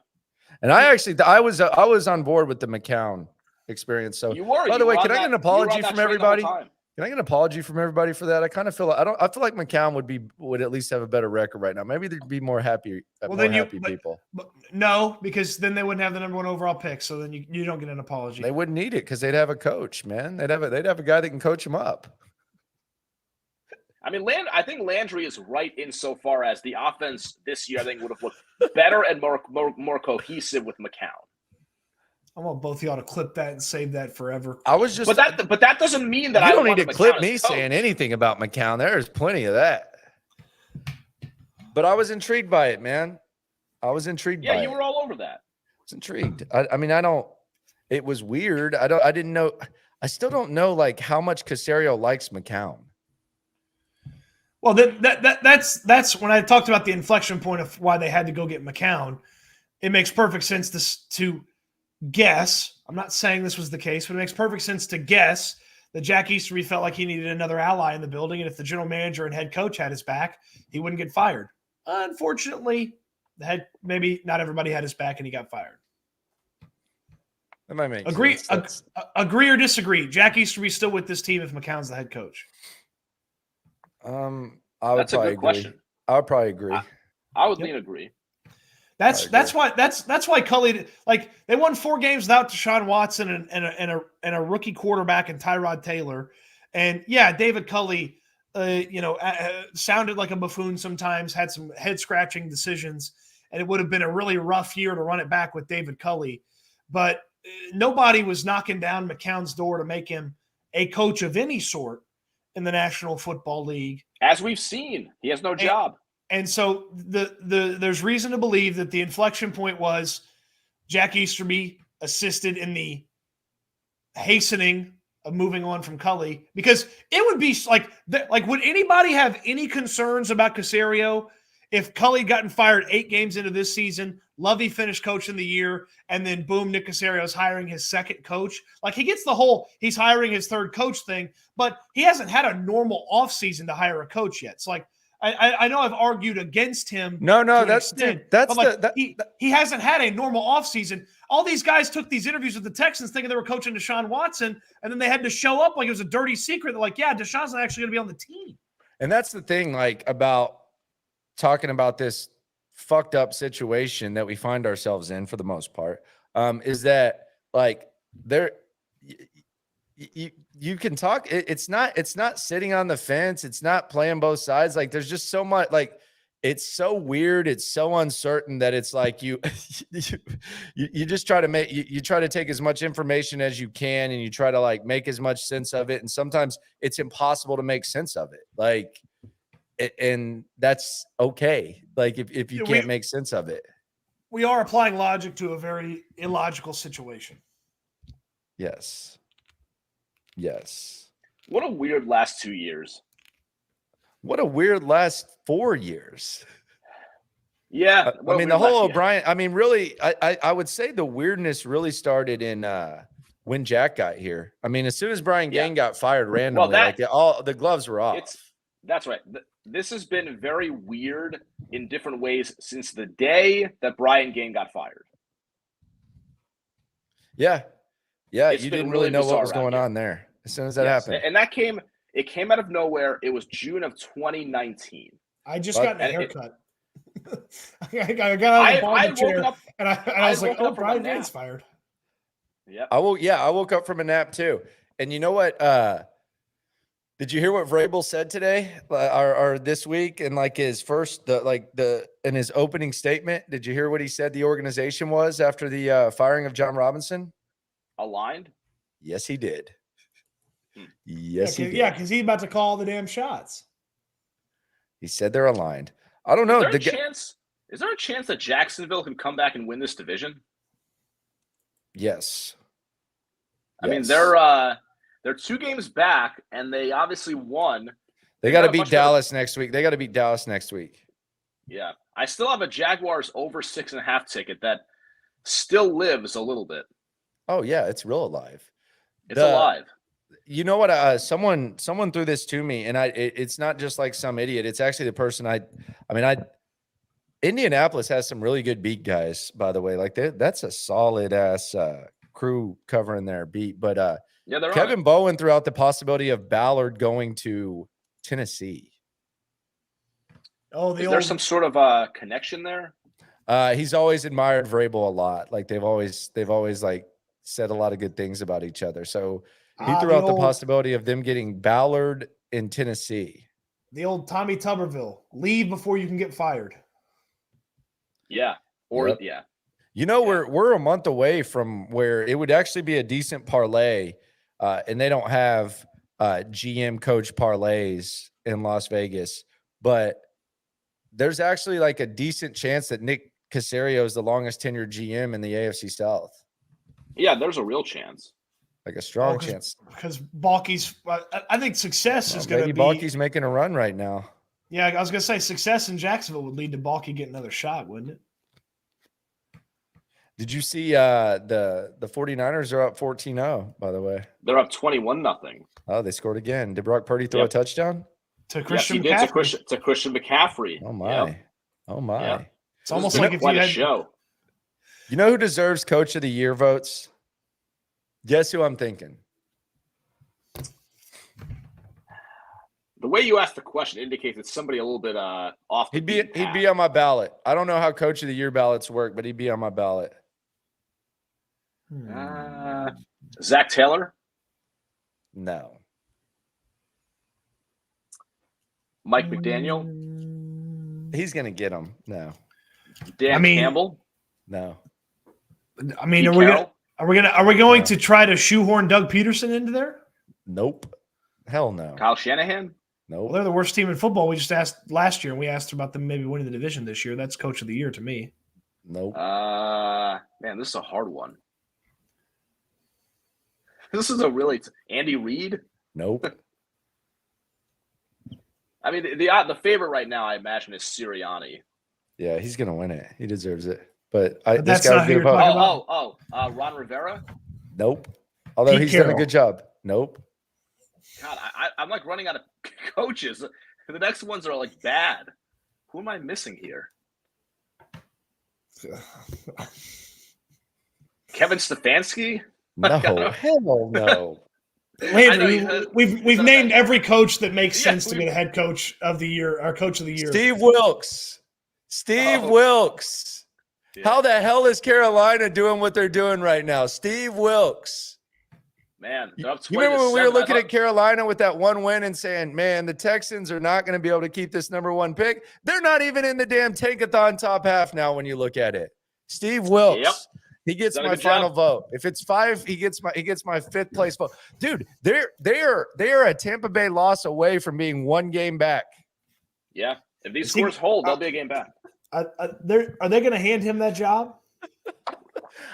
And I was on board with the McCown experience. So by the way, can I get an apology from everybody? Can I get an apology from everybody for that? I kind of feel I feel like McCown would at least have a better record right now. Maybe there'd be more happy people. But no, because then they wouldn't have the number 1 overall pick. So then you don't get an apology. They wouldn't need it because they'd have a coach, man. They'd have a guy that can coach them up. I mean, I think Landry is right insofar as the offense this year, I think, would have looked better and more cohesive with McCown. I want both of y'all to clip that and save that forever. But that doesn't mean that you don't need to clip me saying anything about McCown. There's plenty of that. But I was intrigued by it, man. I was intrigued. Yeah, you were all over that. I was intrigued. I mean, it was weird. I didn't know. I still don't know like how much Caserio likes McCown. Well, that's when I talked about the inflection point of why they had to go get McCown. It makes perfect sense to guess. I'm not saying this was the case, but it makes perfect sense to guess that Jack Easterby felt like he needed another ally in the building, and if the general manager and head coach had his back, he wouldn't get fired. Unfortunately, maybe not everybody had his back, and he got fired. That might make sense. Agree or disagree? Jack Easterby's still with this team if McCown's the head coach. That's a good question. I would probably agree. I would lean agree. That's why Culley, like, they won 4 games without Deshaun Watson and a rookie quarterback and Tyrod Taylor, and David Culley, sounded like a buffoon sometimes, had some head scratching decisions, and it would have been a really rough year to run it back with David Culley, but nobody was knocking down McCown's door to make him a coach of any sort in the National Football League. As we've seen, he has no job. And so there's reason to believe that the inflection point was Jack Easterby assisted in the hastening of moving on from Cully, because it would be like would anybody have any concerns about Caserio if Cully gotten fired 8 games into this season, Lovey finished coach in the year, and then boom, Nick Caserio's hiring his second coach? Like, he gets the whole he's hiring his third coach thing, but he hasn't had a normal offseason to hire a coach yet. So, like, I know I've argued against him. No, He hasn't had a normal offseason. All these guys took these interviews with the Texans thinking they were coaching Deshaun Watson, and then they had to show up like it was a dirty secret. They're like, yeah, Deshaun's not actually going to be on the team. And that's the thing, like, about talking about this fucked up situation that we find ourselves in for the most part, is that, like, you can talk. It's not sitting on the fence. It's not playing both sides. Like, there's just so much, like, it's so weird. It's so uncertain that it's like you just try to you try to take as much information as you can, and you try to, like, make as much sense of it. And sometimes it's impossible to make sense of it. Like, and that's okay. Like, if you can't make sense of it. We are applying logic to a very illogical situation. Yes. What a weird last 2 years. What a weird last 4 years. Yeah. I mean, the whole O'Brien, I mean, really, I would say the weirdness really started in when Jack got here. I mean, as soon as Brian Gang got fired randomly, all the gloves were off. That's right. This has been very weird in different ways since the day that Brian Gang got fired. Yeah. You didn't really know what was going on there as soon as that happened. And it came out of nowhere. It was June of 2019. I just got a haircut. I got out of the barber chair, and I was like, oh, Brian Gang's fired. Yeah. I woke up from a nap too. And you know what? Did you hear what Vrabel said today or this week in, like, his first, in his opening statement? Did you hear what he said the organization was after the firing of John Robinson? Aligned? Yes, he did. Yes, he did. Yeah, because he's about to call the damn shots. He said they're aligned. I don't know. Is there a chance that Jacksonville can come back and win this division? Yes. I mean, they're 2 games back, and they obviously won. They got to beat Dallas next week. Yeah. I still have a Jaguars over 6.5 ticket that still lives a little bit. Oh, yeah. It's real alive. It's alive. You know what? Someone threw this to me, and it's not just like some idiot. It's actually the person Indianapolis has some really good beat guys, by the way. Like, that's a solid ass crew covering their beat. But Kevin Bowen threw out the possibility of Ballard going to Tennessee. Oh, is there some sort of connection there? He's always admired Vrabel a lot. Like, they've always like said a lot of good things about each other. So he threw out the possibility of them getting Ballard in Tennessee. The old Tommy Tuberville, leave before you can get fired. Yeah. You know, we're a month away from where it would actually be a decent parlay, and they don't have GM coach parlays in Las Vegas, but there's actually like a decent chance that Nick Caserio is the longest tenured GM in the AFC South. Yeah, there's a real chance. Like a strong chance. Because Balky's, I think success is going to be. Balky's making a run right now. Yeah, I was going to say success in Jacksonville would lead to Balky getting another shot, wouldn't it? Did you see the 49ers are up 14-0, by the way? They're up 21-0. Oh, they scored again. Did Brock Purdy throw a touchdown? To Christian McCaffrey. To Christian McCaffrey. Oh, my. Yep. Oh, my. Yep. It's almost like if you had... show. You know who deserves Coach of the Year votes? Guess who I'm thinking? The way you asked the question indicates it's somebody a little bit off. He'd be on my ballot. I don't know how Coach of the Year ballots work, but he'd be on my ballot. Zach Taylor? No. Mike McDaniel? He's going to get him. No. Dan Campbell? No. I mean, are we going to try to shoehorn Doug Peterson into there? Nope. Hell no. Kyle Shanahan? Nope. Well, they're the worst team in football. We just asked last year, and we asked about them maybe winning the division this year. That's Coach of the Year to me. Nope. Man, this is a hard one. This is a really Andy Reid. Nope. I mean, the favorite right now, I imagine, is Sirianni. Yeah, he's gonna win it. He deserves it. But this that's guy not would who get a you're vote. talking Ron Rivera. Nope. Although Pete he's done a Carroll. good job. Nope. God, I'm like running out of coaches. The next ones are like bad. Who am I missing here? Kevin Stefanski? No, hell no. Landry, we've named every coach that makes Yeah, sense to be the head coach of the year, our coach of the year. Steve Wilkes. Steve Wilkes. Yeah. How the hell is Carolina doing what they're doing right now? Steve Wilkes. Man, You remember when we were looking at Carolina with that one win and saying, man, the Texans are not going to be able to keep this number one pick? They're not even in the damn tankathon top half now when you look at it. Steve Wilkes. Yep. He gets Done a my good final job. vote. If it's 5, he gets my fifth place vote. Dude, they are a Tampa Bay loss away from being one game back. Yeah. If these scores hold, they'll be a game back. Are they going to hand him that job?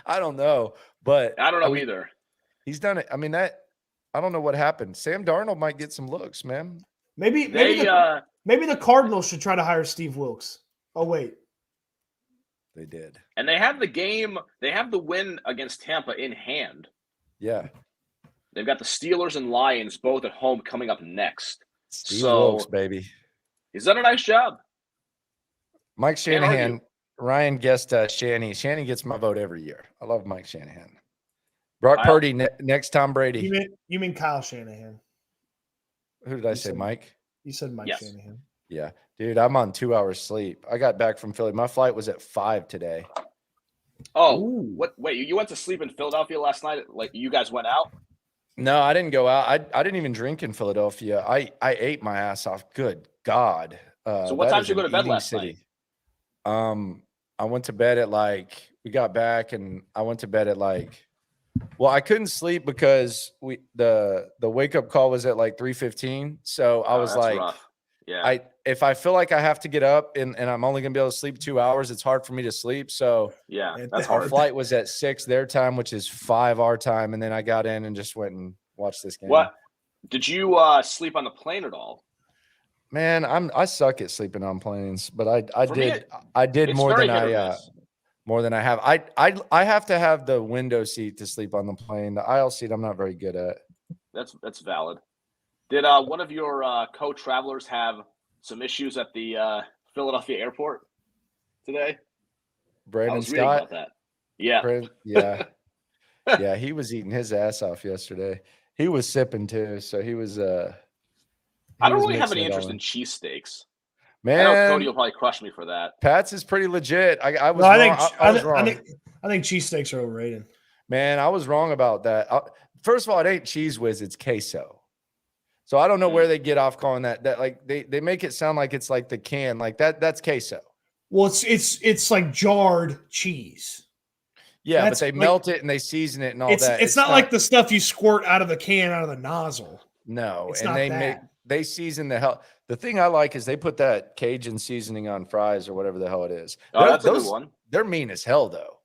I don't know, but I don't know either. He's done it. I mean, I don't know what happened. Sam Darnold might get some looks, man. Maybe the Cardinals should try to hire Steve Wilkes. Oh wait, they did. And they have the win against Tampa in hand. Yeah. They've got the Steelers and Lions both at home coming up next. Steve Wilkes, baby. He's done a nice job. Mike Shanahan. Ryan guessed Shanny. Shanny gets my vote every year. I love Mike Shanahan. Brock Purdy next Tom Brady. You mean Kyle Shanahan? Who did I say, Mike? You said Mike Shanahan. Yeah. Dude, I'm on 2 hours sleep. I got back from Philly. My flight was at 5 today. Oh, what? Wait, you went to sleep in Philadelphia last night? Like you guys went out? No, I didn't go out. I didn't even drink in Philadelphia. I ate my ass off. Good God. So what time did you go to bed last night? I went to bed at we got back and I went to bed at well, I couldn't sleep because the wake up call was at 3:15. So I was like, rough. Yeah. If I feel like I have to get up and I'm only gonna be able to sleep 2 hours, it's hard for me to sleep. So yeah, that's our hard. flight was at 6 their time, which is 5 our time, and then I got in and just went and watched this game. What did you sleep on the plane at all? Man, I suck at sleeping on planes, but I did more than I have. I have to have the window seat to sleep on the plane. The aisle seat I'm not very good at. That's valid. Did one of your co-travelers have some issues at the Philadelphia airport today? Brandon I was reading Scott. about that. Yeah. Yeah. Yeah, he was eating his ass off yesterday. He was sipping too, so he was I don't really have any interest in cheesesteaks. Man, I know Cody will probably crush me for that. Pat's is pretty legit. I was wrong. I was wrong. I think cheesesteaks are overrated. Man, I was wrong about that. First of all, it ain't Cheese Whiz, it's queso. So I don't know where they get off calling that they make it sound like it's like the can, like that's queso. Well, it's like jarred cheese. Yeah, but they melt it and they season it and all that. It's not like the stuff you squirt out of the can out of the nozzle. No, and they season the hell. The thing I like is they put that Cajun seasoning on fries or whatever the hell it is. Oh, that's a good one. They're mean as hell though.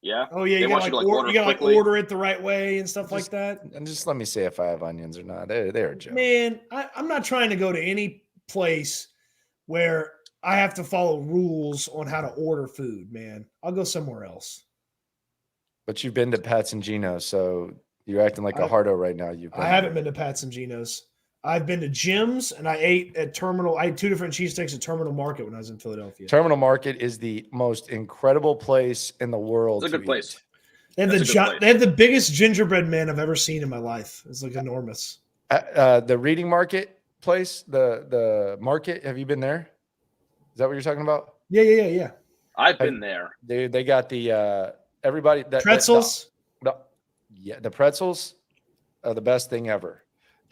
Yeah. Oh yeah, you gotta order it the right way and stuff like that. And just let me say if I have onions or not. They're a joke. Man, I'm not trying to go to any place where I have to follow rules on how to order food, man. I'll go somewhere else. But you've been to Pat's and Gino's, so you're acting like a hardo right now. I haven't been to Pat's and Gino's. I've been to Jim's and I ate at Terminal. I had 2 different cheesesteaks at Terminal Market when I was in Philadelphia. Terminal Market is the most incredible place in the world. It's a good place. They have the biggest gingerbread man I've ever seen in my life. It's like enormous. The Reading Market place, the market. Have you been there? Is that what you're talking about? Yeah. I've been there. Dude, they got the everybody pretzels. The pretzels are the best thing ever.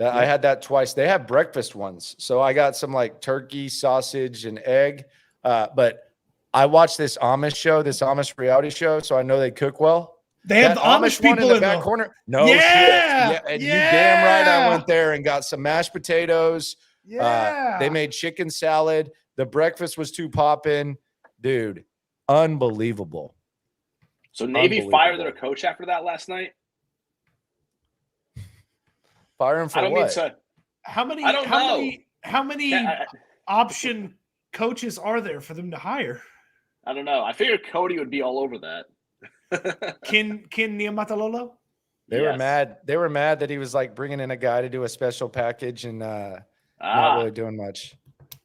I had that twice. They have breakfast ones. So I got some turkey, sausage, and egg. But I watched this Amish reality show, so I know they cook well. They have the Amish people in the back corner. No shit. Yeah, and you damn right I went there and got some mashed potatoes. Yeah. They made chicken salad. The breakfast was too poppin'. Dude, unbelievable. So Navy fired their coach after that last night? Fire him for I don't what? mean to. How many? I don't know. How many option coaches are there for them to hire? I don't know. I figured Cody would be all over that. Ken Niamatalolo? They were mad. They were mad that he was like bringing in a guy to do a special package and not really doing much.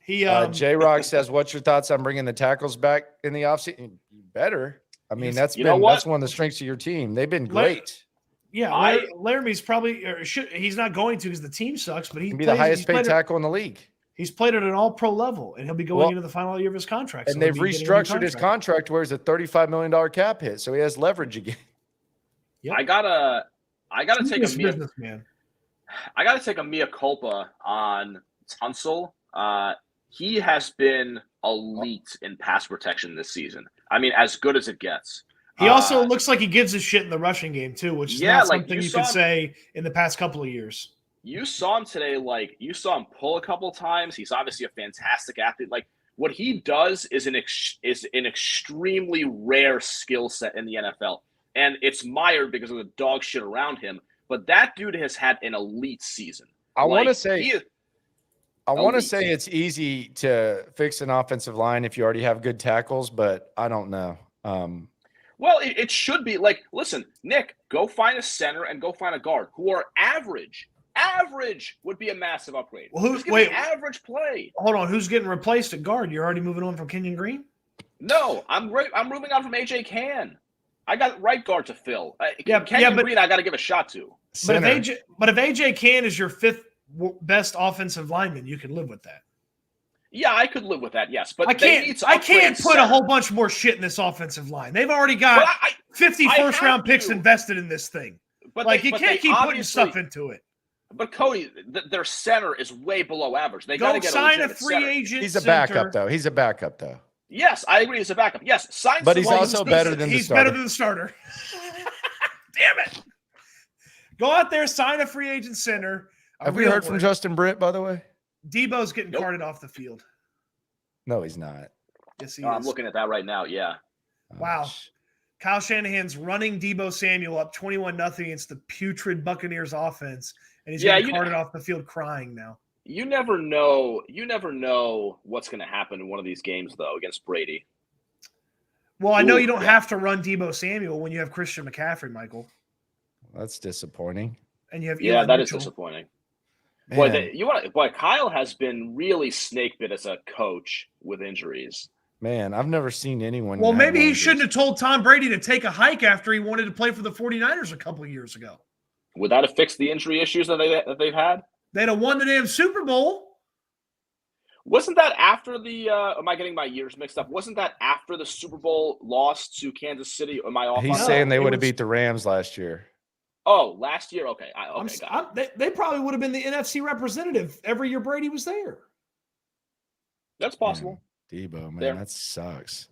J-Rock says, "What's your thoughts on bringing the tackles back in the offseason?" You better. I mean, that's one of the strengths of your team. They've been great. Yeah, Laramie's probably he's not going to because the team sucks, but he can be the highest paid tackle in the league. He's played at an all-pro level, and he'll be going into the final year of his contract. And they've restructured his contract where it's a $35 million cap hit, so he has leverage again. Yep. I gotta take a mea culpa on Tunsil. He has been elite in pass protection this season. I mean, as good as it gets. He also looks like he gives a shit in the rushing game too, which is not something you could say in the past couple of years. You saw him today, you saw him pull a couple times. He's obviously a fantastic athlete. Like, what he does is an extremely rare skill set in the NFL. And it's mired because of the dog shit around him. But that dude has had an elite season. I want to say it's easy to fix an offensive line if you already have good tackles, but I don't know. Well, it should be. Like, listen, Nick, go find a center and go find a guard who are average. Average would be a massive upgrade. Well, average play. Hold on, who's getting replaced at guard? You're already moving on from Kenyon Green? No, I'm moving on from AJ Cann. I got right guard to fill. Kenyon Green, I got to give a shot to. But if AJ Cann is your fifth best offensive lineman, you can live with that. Yeah, I could live with that. Yes, but I can't put a whole bunch more shit in this offensive line. They've already got 50 first-round picks invested in this thing. But you can't keep putting stuff into it. But Cody, their center is way below average. They got to get sign a free agent. He's a backup, though. Yes, I agree. He's a backup. Yes, sign. But he's also better than the starter. He's better than the starter. Damn it! Go out there, sign a free agent center. Have we heard from Justin Britt, by the way? Debo's getting carted off the field. No, he's not. Yes, he is. I'm looking at that right now. Yeah. Wow. Kyle Shanahan's running Deebo Samuel up 21-0 against the putrid Buccaneers offense, and he's getting carted off the field crying now. You never know. You never know what's going to happen in one of these games, though, against Brady. Well, I know you don't have to run Deebo Samuel when you have Christian McCaffrey, Michael. That's disappointing. And you have Eli that Mitchell. Is disappointing. Boy, Kyle has been really snake bit as a coach with injuries. Man, I've never seen anyone. Well, maybe he shouldn't have told Tom Brady to take a hike after he wanted to play for the 49ers a couple of years ago. Would that have fixed the injury issues that they've had? They'd have won the damn Super Bowl. Wasn't that after the am I getting my years mixed up? Wasn't that after the Super Bowl loss to Kansas City? Am I off? He's saying they would have beat the Rams last year. Oh, last year? Okay. They probably would have been the NFC representative every year Brady was there. That's possible. Debo, man, that sucks.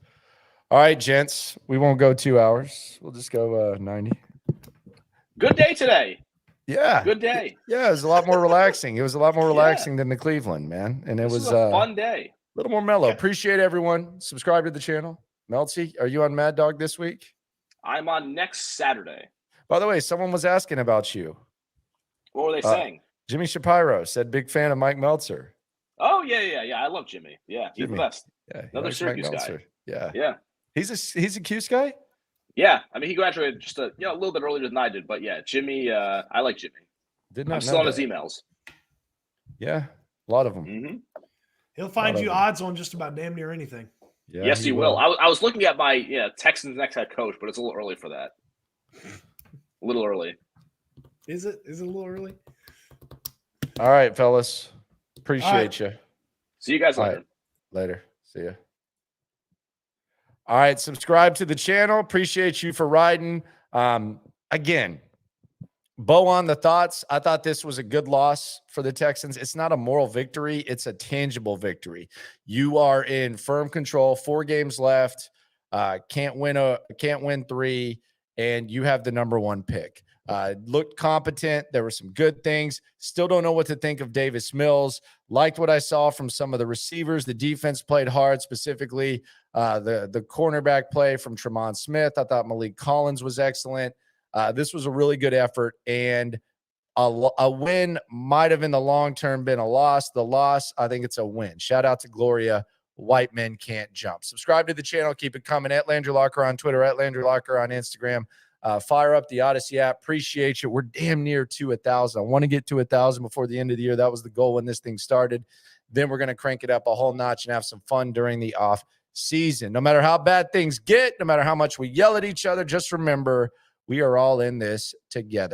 All right, gents. We won't go 2 hours. We'll just go 90. Good day today. Yeah. Good day. Yeah, it was a lot more relaxing. It was a lot more relaxing than the Cleveland, man. And it was a fun day. A little more mellow. Appreciate everyone. Subscribe to the channel. Meltsy, are you on Mad Dog this week? I'm on next Saturday. By the way, someone was asking about you. What were they saying? Jimmy Shapiro said, big fan of Mike Meltzer. Oh, yeah. I love Jimmy. Yeah, he's the best. Yeah, another Syracuse guy. Yeah. He's a Cuse guy? Yeah. I mean, he graduated just a little bit earlier than I did. But, yeah, Jimmy, I like Jimmy. I'm still on his emails. Yeah, a lot of them. Mm-hmm. He'll find you odds on just about damn near anything. Yeah, yes, he will. I was looking at my Texans next head coach, but it's a little early for that. A little early. Is it? Is it a little early? All right, fellas. Appreciate you. See you guys later. Right. Later. See ya. All right, subscribe to the channel. Appreciate you for riding. Again, Bo on the thoughts. I thought this was a good loss for the Texans. It's not a moral victory. It's a tangible victory. You are in firm control. 4 games left. Can't win 3, and you have the #1 pick. Looked competent. There were some good things. Still don't know what to think of Davis Mills. Liked what I saw from some of the receivers. The defense played hard, specifically the cornerback play from Tremont Smith. I thought Malik Collins was excellent. This was a really good effort, and A win might have in the long term been a loss. The loss, I think it's a win. Shout out to Gloria. White men can't jump. Subscribe to the channel. Keep it coming. At Landry Locker on Twitter. At Landry Locker on Instagram. Fire up the Odyssey app. Appreciate you. We're damn near to 1,000. I want to get to 1,000 before the end of the year. That was the goal when this thing started. Then we're going to crank it up a whole notch and have some fun during the off season. No matter how bad things get, no matter how much we yell at each other, just remember we are all in this together.